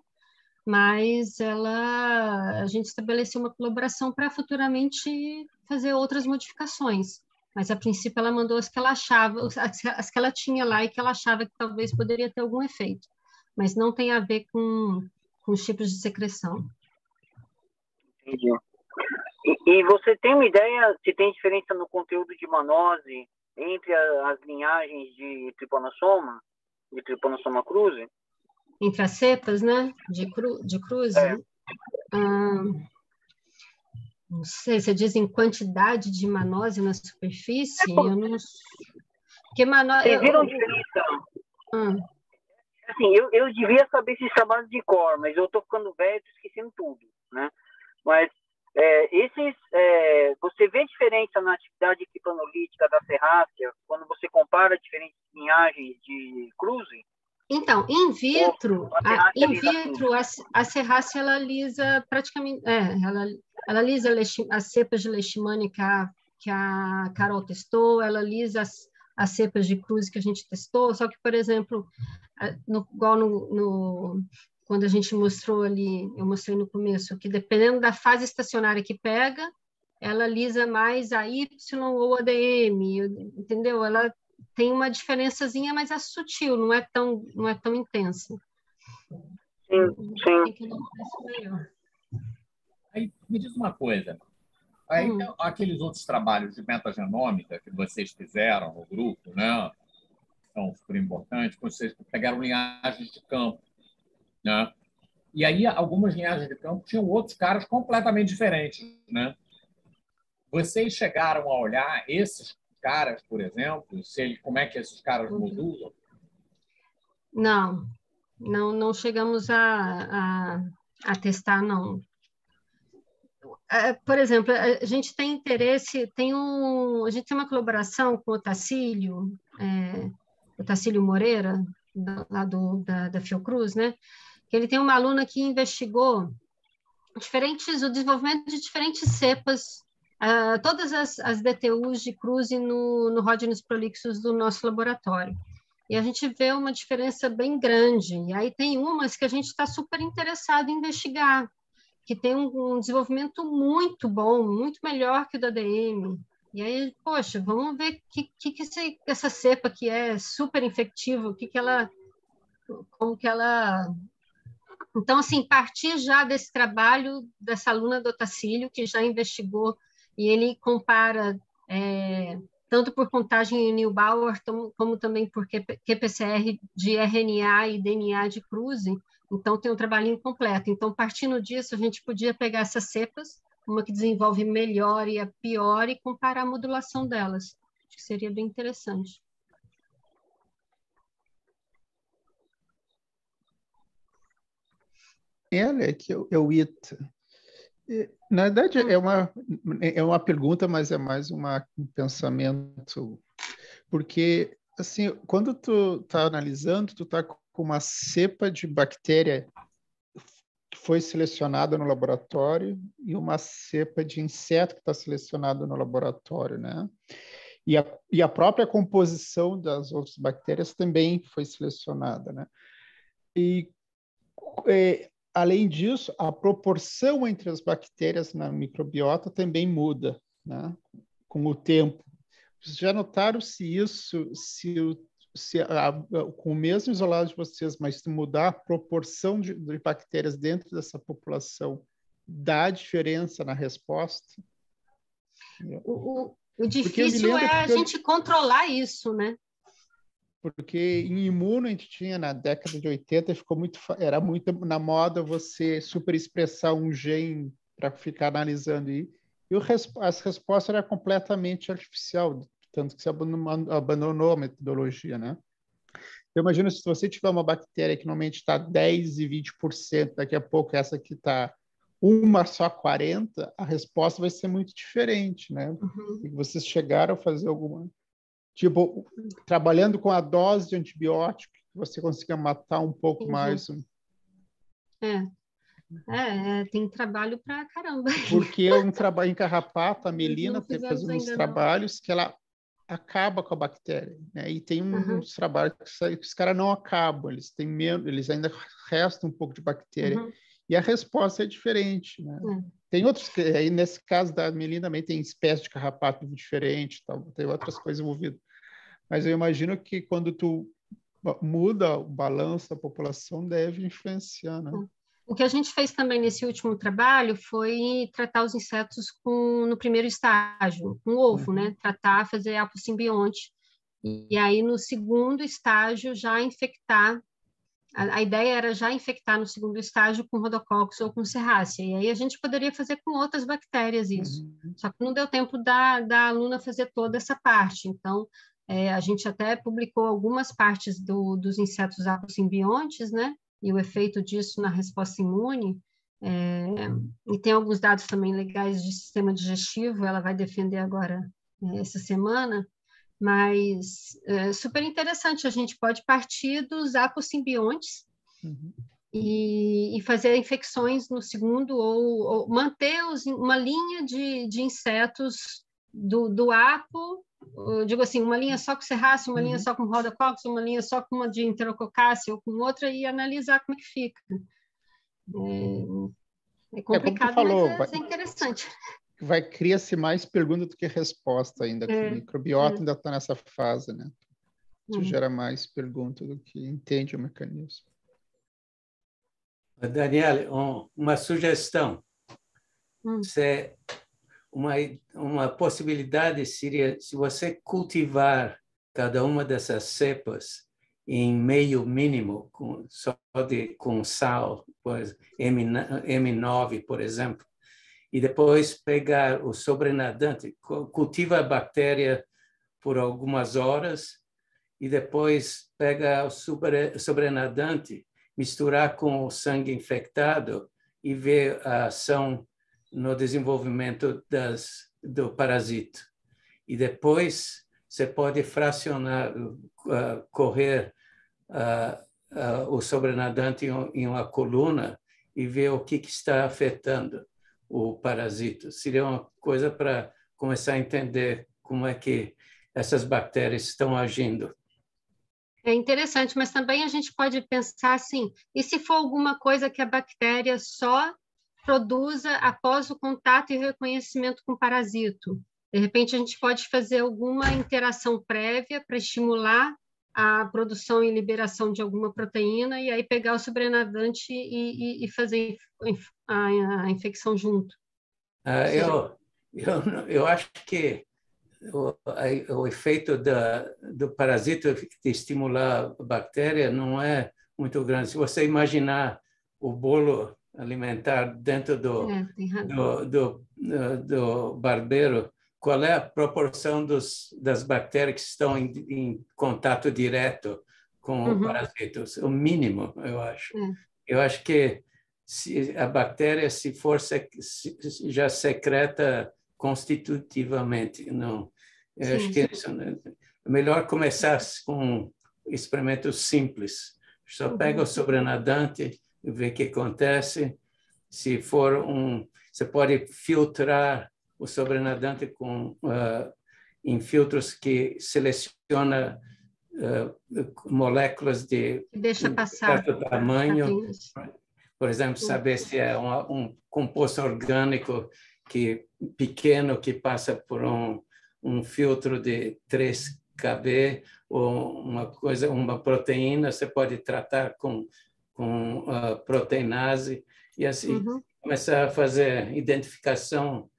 mas a gente estabeleceu uma colaboração para futuramente fazer outras modificações. Mas, a princípio, ela mandou as que ela achava, as que ela tinha lá e que ela achava que talvez poderia ter algum efeito, mas não tem a ver com os tipos de secreção. Entendi. E você tem uma ideia se tem diferença no conteúdo de manose entre as linhagens de Trypanosoma cruzi? Entre as cepas, né? De cruzi? Não sei, você diz em quantidade de manose na superfície? Eu não... Porque manose... Vocês viram diferença? Assim, eu devia saber esses trabalhos de cor, mas eu estou ficando velho e esquecendo tudo, né? Mas você vê diferença na atividade tripanolítica da serrácea quando você compara diferentes linhagens de cruzi? Então, in vitro, a serrácea ela lisa praticamente, ela lisa as cepas de leishmania que a Carol testou, ela lisa as cepas de cruzi que a gente testou, só que, por exemplo, quando a gente mostrou ali, eu mostrei no começo, que dependendo da fase estacionária que pega, ela lisa mais a Y ou a DM, entendeu? Ela tem uma diferençazinha, mas é sutil, não é tão intensa. Sim. Aí, me diz uma coisa. Aí, então, aqueles outros trabalhos de metagenômica que vocês fizeram no grupo, né? São super importantes, vocês pegaram linhagens de campo, né? E aí, algumas linhagens de campo tinham outros caras completamente diferentes, né? Vocês chegaram a olhar esses caras, por exemplo, como é que esses caras modulam? Não chegamos a testar, não. Por exemplo, a gente tem interesse, a gente tem uma colaboração com o Tacílio Moreira, lá da Fiocruz, né? Que ele tem uma aluna que investigou o desenvolvimento de diferentes cepas, todas as DTUs de cruzi no Rhodinus prolixus do nosso laboratório. E a gente vê uma diferença bem grande. E aí tem umas que a gente está super interessado em investigar, que tem um desenvolvimento muito bom, muito melhor que o da DM. E aí, poxa, vamos ver essa cepa que é super infectiva, como que ela... Então, assim, partir já desse trabalho dessa aluna do Tacílio, que já investigou, e ele compara tanto por contagem em Neubauer, como também por qPCR de RNA e DNA de Kruse. Então, tem um trabalhinho completo. Então, partindo disso, a gente podia pegar essas cepas, uma que desenvolve melhor e a pior, e comparar a modulação delas. Acho que seria bem interessante. É que eu ia... Na verdade, é uma pergunta, mas é mais um pensamento. Porque, assim, quando tu está analisando, tu está com uma cepa de bactéria que foi selecionada no laboratório e uma cepa de inseto que está selecionada no laboratório, né? E a própria composição das outras bactérias também foi selecionada, né? E, além disso, a proporção entre as bactérias na microbiota também muda, né? Com o tempo. Vocês já notaram se isso, com o mesmo isolado de vocês, mas se mudar a proporção de bactérias dentro dessa população, dá diferença na resposta? O difícil é a gente controlar isso, né? Porque em imuno a gente tinha na década de 80, era muito na moda você superexpressar um gene para ficar analisando e as respostas eram completamente artificial, tanto que se abandonou a metodologia, né? Eu imagino se você tiver uma bactéria que normalmente está 10% e 20%, daqui a pouco essa aqui está uma só 40%, a resposta vai ser muito diferente, né? E vocês chegaram a fazer alguma... Tipo, trabalhando com a dose de antibiótico, você consiga matar um pouco mais. Tem trabalho para caramba. Porque um trabalho em carrapato, a Melina tem fazendo uns trabalhos que ela acaba com a bactéria, né? E tem uns trabalhos que os caras não acabam, eles têm menos, eles ainda restam um pouco de bactéria. E a resposta é diferente, né? Tem outros, aí nesse caso da Melina também tem espécie de carrapato diferente, tal, tem outras coisas envolvidas. Mas eu imagino que quando tu muda o balanço da população, deve influenciar, né? O que a gente fez também nesse último trabalho foi tratar os insetos no primeiro estágio, com ovo, né? Tratar, fazer apossimbionte. E aí, no segundo estágio, já infectar. A ideia era já infectar no segundo estágio com Rhodococcus ou com Serrácea. E aí a gente poderia fazer com outras bactérias isso. Só que não deu tempo da aluna fazer toda essa parte. Então, a gente até publicou algumas partes dos insetos apossimbiontes, né? E o efeito disso na resposta imune. E tem alguns dados também legais de sistema digestivo, ela vai defender agora essa semana. Mas é super interessante, a gente pode partir dos apossimbiontes e fazer infecções no segundo, ou manter uma linha de insetos do apo, eu digo assim, uma linha só com Serrácea, uma linha só com Rhodococcus, uma linha só com uma de Enterococácea ou com outra, e analisar como é que fica. É complicado, mas é interessante. Cria-se mais pergunta do que resposta ainda. O microbiota ainda está nessa fase, né? Isso gera mais pergunta do que entende o mecanismo. Daniele, uma sugestão. Uma possibilidade seria, se você cultivar cada uma dessas cepas em meio mínimo, com sal, M9, por exemplo, e depois pegar o sobrenadante, cultiva a bactéria por algumas horas e depois pega o sobrenadante, misturar com o sangue infectado e ver a ação no desenvolvimento do parasito. E depois você pode fracionar, correr o sobrenadante em uma coluna e ver o que está afetando o parasito. Seria uma coisa para começar a entender como é que essas bactérias estão agindo. É interessante, mas também a gente pode pensar assim, e se for alguma coisa que a bactéria só produza após o contato e reconhecimento com o parasito? De repente, a gente pode fazer alguma interação prévia para estimular a produção e liberação de alguma proteína e aí pegar o sobrenadante e fazer a infecção junto. Eu acho que o efeito do parasita de estimular a bactéria não é muito grande. Se você imaginar o bolo alimentar dentro do barbeiro, qual é a proporção das bactérias que estão em contato direto com o parasita? O mínimo, eu acho. Eu acho que se a bactéria, se for, já secreta constitutivamente. Não. Eu acho que é melhor começar com experimentos simples. Só pega o sobrenadante e vê o que acontece. Se for você pode filtrar o sobrenadante em filtros que seleciona moléculas de certo tamanho. Por exemplo, saber se é um composto orgânico pequeno que passa por um filtro de 3 kb ou uma proteína, você pode tratar com proteinase e assim começar a fazer identificação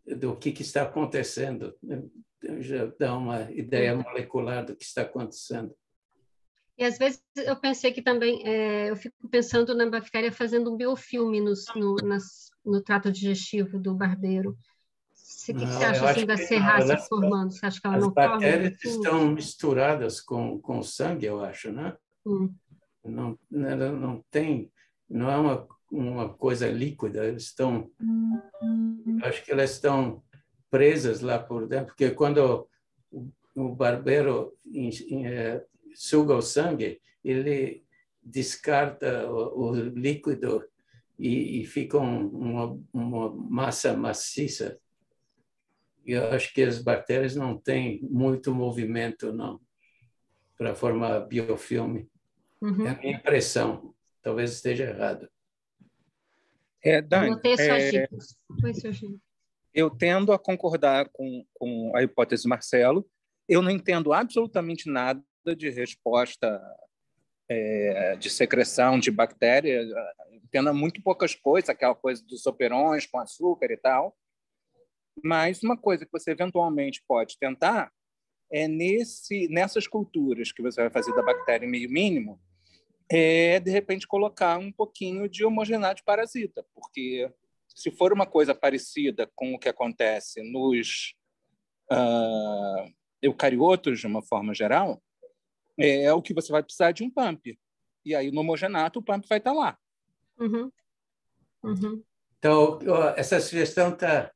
do que está acontecendo, já dá uma ideia molecular do que está acontecendo. E às vezes eu pensei que também, eu fico pensando na bactéria fazendo um biofilme no trato digestivo do barbeiro. O que você acha assim, da serra se formando? Você acha que ela não forma? As bactérias estão misturadas com o sangue, eu acho, né? Não é uma coisa líquida, eu acho que elas estão presas lá por dentro, porque quando o barbeiro suga o sangue, ele descarta o líquido e fica uma massa maciça. E eu acho que as bactérias não têm muito movimento, não, para formar biofilme. É a minha impressão. Talvez esteja errado. Dani, Anotei as suas dicas. Oi, Serginho. Eu tendo a concordar com a hipótese do Marcelo. Eu não entendo absolutamente nada de resposta de secreção de bactéria. Entendo muito poucas coisas, aquela coisa dos soperões com açúcar e tal. Mas uma coisa que você eventualmente pode tentar é nessas culturas que você vai fazer da bactéria em meio mínimo, de repente colocar um pouquinho de homogeneidade parasita, porque se for uma coisa parecida com o que acontece nos eucariotos, de uma forma geral, é o que você vai precisar de um pump. E aí, no homogenato, o pump vai estar lá. Então, essa sugestão está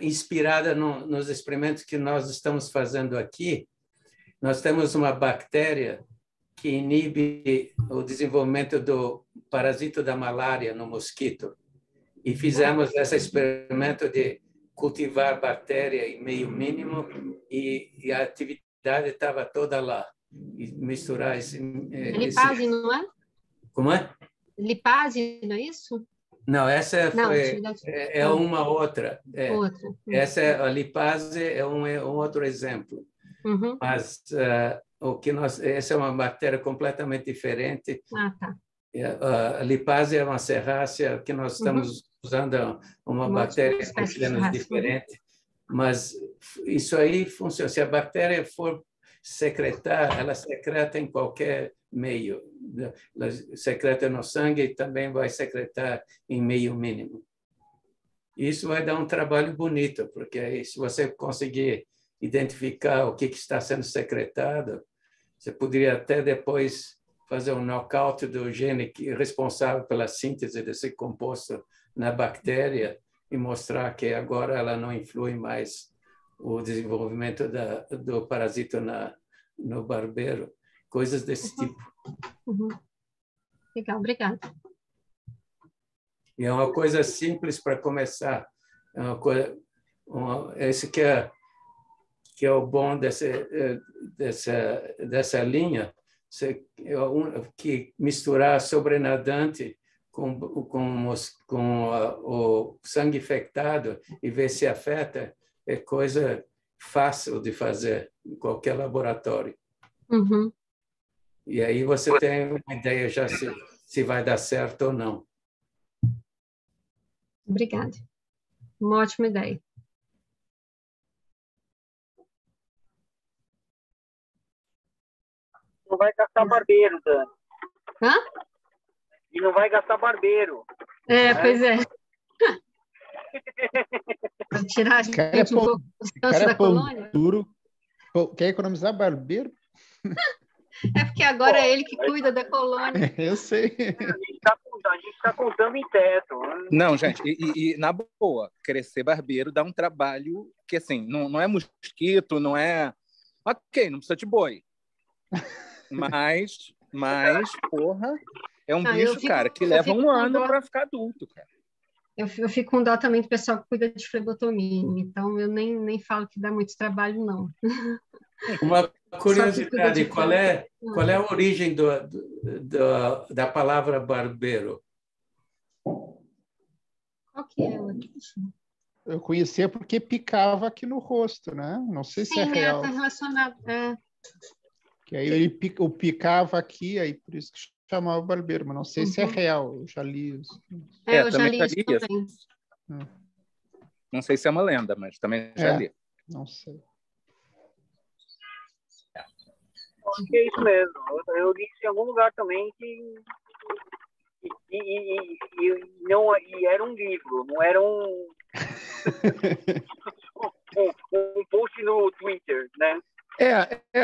inspirada nos experimentos que nós estamos fazendo aqui. Nós temos uma bactéria que inibe o desenvolvimento do parasito da malária no mosquito. E fizemos esse experimento de cultivar a bactéria em meio mínimo e a atividade estava toda lá. E misturar lipase, não é? Como é? Lipase, não é isso? Não, essa é uma outra. Outra. Essa, a lipase é um outro exemplo. Mas essa é uma bactéria completamente diferente. Tá. A lipase é uma serrácea que nós estamos usando uma bactéria com genes diferente. Mas isso aí funciona. Se a bactéria for secretar, ela secreta em qualquer meio. Ela secreta no sangue e também vai secretar em meio mínimo. Isso vai dar um trabalho bonito, porque aí, se você conseguir identificar o que está sendo secretado, você poderia até depois fazer um knockout do gene responsável pela síntese desse composto na bactéria e mostrar que agora ela não influi mais o desenvolvimento do parasito no barbeiro, coisas desse tipo. Legal, obrigada. E é uma coisa simples para começar. É uma coisa, esse que é o bom dessa linha, que misturar sobrenadante com o sangue infectado e ver se afeta é coisa fácil de fazer em qualquer laboratório. E aí você tem uma ideia já se vai dar certo ou não. Obrigada. Uma ótima ideia. não vai gastar barbeiro, Dani. Hã? E não vai gastar barbeiro. Pois é. Para tirar a gente um pouco do descanso da colônia. Duro. Quer economizar barbeiro? É porque agora é ele que cuida da colônia. Eu sei. A gente está contando em teto. Não, gente, e na boa, crescer barbeiro dá um trabalho que, assim, não é mosquito, não é... Ok, não precisa de boi. Mas porra, é um bicho, cara, que leva um ano para ficar adulto, cara. Eu fico com dó também do pessoal que cuida de flebotomia, então eu nem falo que dá muito trabalho, não. Uma curiosidade, qual é a origem da palavra barbeiro? Qual que é a origem? Eu conhecia porque picava aqui no rosto, né? Não sei se é real. Sim, está relacionado. Que aí ele picava aqui, aí por isso que chamava barbeiro, mas não sei se é real. Eu já li isso. Eu já li isso também. Não sei se é uma lenda, mas também já li. Não sei. Acho que é isso mesmo. Eu li isso em algum lugar também e era um livro, não era um post no Twitter, né?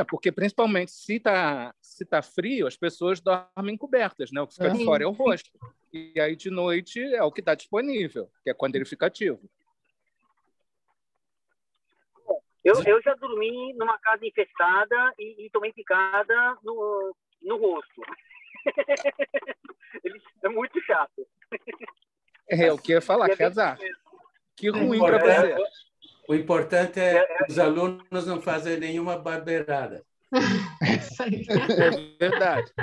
Porque principalmente se tá frio, as pessoas dormem cobertas, né? O que fica de fora é o rosto. E aí de noite é o que está disponível, que é quando ele fica ativo. Eu já dormi numa casa infestada e tomei picada no rosto. É muito chato. O que eu ia falar, que azar. Que ruim para você. O importante é que os alunos não fazem nenhuma barbeirada. É verdade.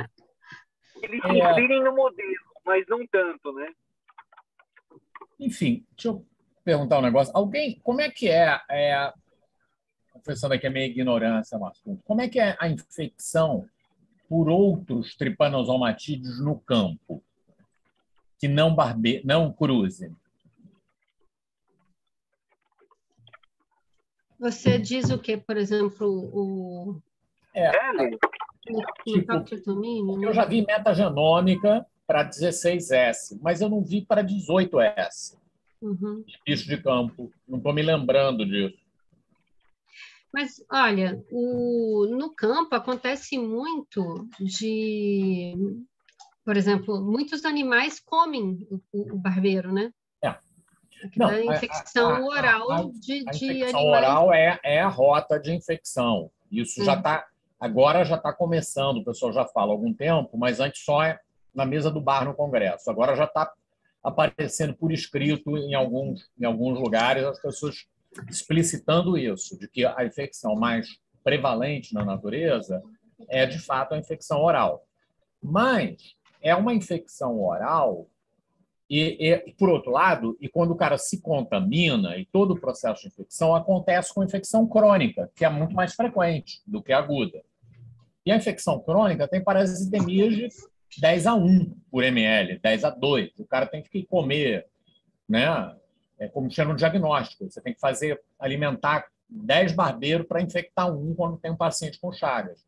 Eles se inspirem no modelo, mas não tanto, né? Enfim, deixa eu perguntar um negócio. Como é que confessando aqui a minha ignorância, Marcos, como é que é a infecção por outros tripanosomatídeos no campo, que não cruze? Você diz o que, por exemplo, eu já vi metagenômica para 16S, mas eu não vi para 18S. Bicho de campo. Não estou me lembrando disso. Mas, olha, no campo acontece muito por exemplo, muitos animais comem o barbeiro, né? Não, infecção oral a de infecção animais. oral é a rota de infecção. Isso agora já está começando, o pessoal já fala há algum tempo, mas antes só na mesa do bar no Congresso. Agora já está aparecendo por escrito em alguns lugares as pessoas explicitando isso, de que a infecção mais prevalente na natureza é, de fato, a infecção oral. Mas é uma infecção oral e, por outro lado, quando o cara se contamina e todo o processo de infecção acontece com infecção crônica, que é muito mais frequente do que aguda. E a infecção crônica tem parasitemias de 10:1 por ml, 10:2. O cara tem que comer, né? É como chama no diagnóstico. Você tem que alimentar 10 barbeiros para infectar um quando tem um paciente com Chagas.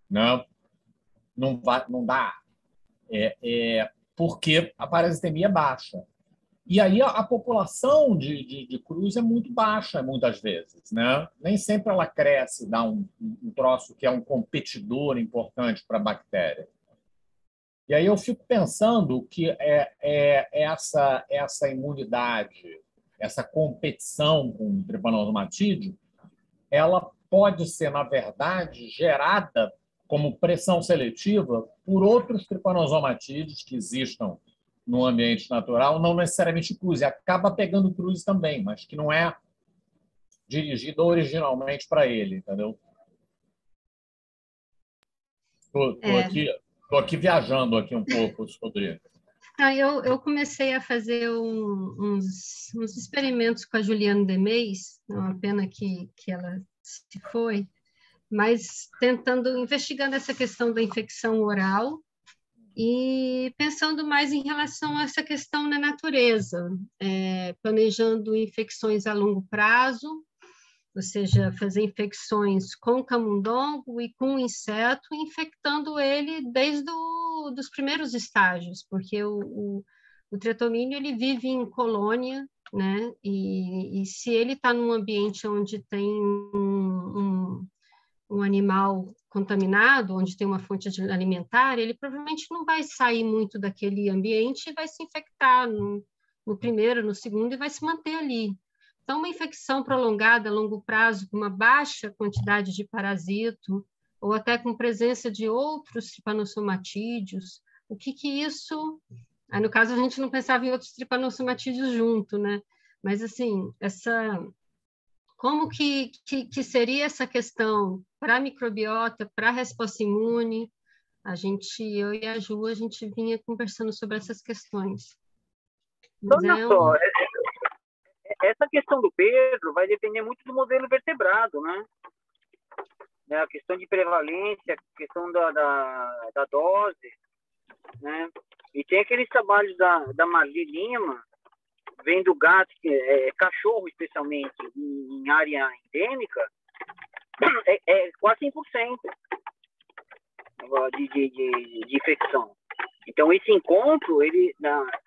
Né? Não dá. Porque a parasitemia é baixa. E aí a população de cruz é muito baixa, muitas vezes. Né? Nem sempre ela cresce, dá um troço que é um competidor importante para a bactéria. E aí eu fico pensando que essa imunidade, essa competição com o tripanosomatídeo, ela pode ser, na verdade, gerada como pressão seletiva por outros tripanosomatídeos que existam no ambiente natural, não necessariamente cruz. Acaba pegando cruz também, mas que não é dirigida originalmente para ele, entendeu? Estou aqui viajando aqui um pouco sobre isso. Eu comecei a fazer uns experimentos com a Juliana Demeis, é uma pena que ela se foi, mas investigando essa questão da infecção oral e pensando mais em relação a essa questão na natureza, planejando infecções a longo prazo ou seja, fazer infecções com camundongo e com inseto, infectando ele desde os primeiros estágios, porque o tretomínio ele vive em colônia, né? E se ele está num ambiente onde tem um animal contaminado, onde tem uma fonte alimentar, ele provavelmente não vai sair muito daquele ambiente e vai se infectar no primeiro, no segundo, e vai se manter ali. Então, uma infecção prolongada a longo prazo, com uma baixa quantidade de parasito, ou até com presença de outros tripanosomatídeos, o que isso... Aí, no caso, a gente não pensava em outros tripanosomatídeos junto, né? Mas, assim, como que seria essa questão para a microbiota, para a resposta imune? Eu e a Ju, a gente vinha conversando sobre essas questões. Mas só, essa questão do Pedro vai depender muito do modelo vertebrado, né? A questão de prevalência, a questão da dose, né? E tem aqueles trabalhos da Marli Lima, vendo gato, cachorro especialmente, em área endêmica, é quase 100% de infecção. Então, esse encontro,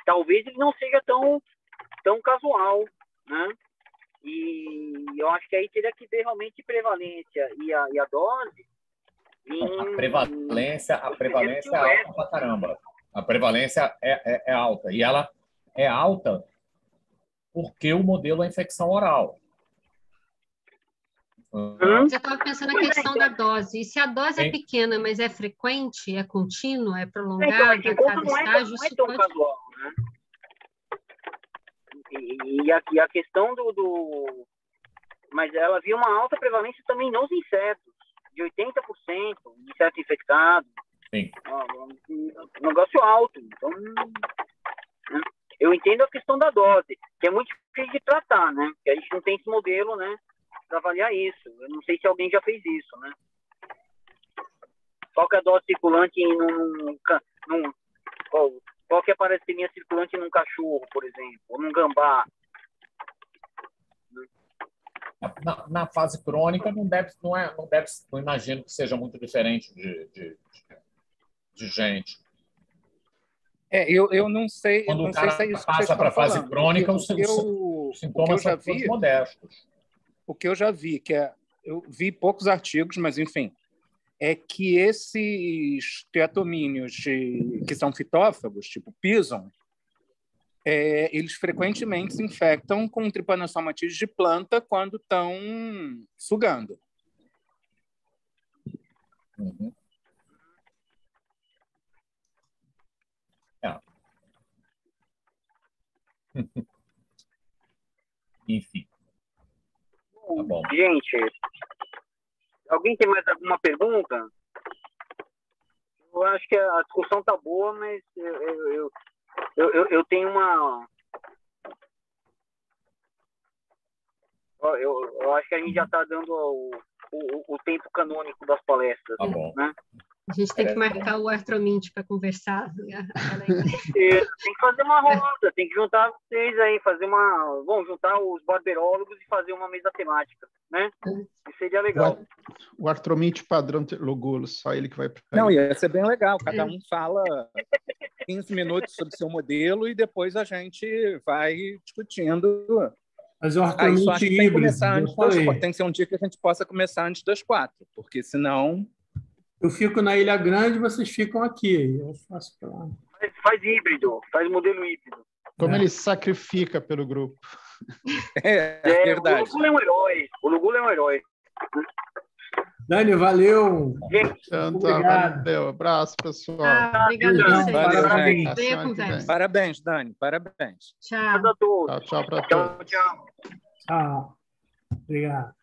talvez ele não seja tão casual, né? E eu acho que aí teria que ver realmente prevalência e a dose. A prevalência é alta pra caramba. A prevalência é alta. E ela é alta porque o modelo é infecção oral. Você estava pensando na questão da dose. E se a dose é pequena, mas é frequente, é contínua, é prolongada, a cada estágio... Não é tão casual, né? E a questão Mas ela viu uma alta prevalência também nos insetos, de 80%, de inseto infectado. Sim. Um negócio alto. Então, né? Eu entendo a questão da dose, que é muito difícil de tratar, né? Porque a gente não tem esse modelo, né, para avaliar isso. Eu não sei se alguém já fez isso, né? Qual que é a dose circulante qual que é a parasitemia circulante num cachorro, por exemplo, ou num gambá? Na fase crônica não imagino que seja muito diferente de gente. Eu não sei. Quando não o cara sei se é isso passa para a fase crônica, os sintomas são todos modestos. O que eu já vi, eu vi poucos artigos, mas enfim, é que esses teatomínios que são fitófagos, tipo Pison, eles frequentemente se infectam com tripanosomatídeos de planta quando estão sugando. Uhum. Enfim. Tá bom. Gente, alguém tem mais alguma pergunta? Eu acho que a discussão tá boa, mas eu tenho uma... Eu acho que a gente já está dando o tempo canônico das palestras. Tá bom. Né? A gente tem que marcar o Artromint para conversar. Tem que fazer uma roda, tem que juntar vocês aí, vamos juntar os barberólogos e fazer uma mesa temática, né? Isso seria legal. O Artromint padrão Logulus, só ele que vai... Não, ia ser bem legal, cada um fala 15 minutos sobre seu modelo e depois a gente vai discutindo. Mas o Artromint híbrido, tem que ser um dia que a gente possa começar antes das 4, porque senão... Eu fico na Ilha Grande, vocês ficam aqui. Eu faço pra lá. Faz híbrido, faz modelo híbrido. Como ele sacrifica pelo grupo. É verdade. O Lugula é um herói. Dani, valeu. Valeu. Abraço, pessoal. Obrigado a vocês. Parabéns. Parabéns, Dani. Parabéns. Tchau. Tchau para todos. Tchau. Obrigado.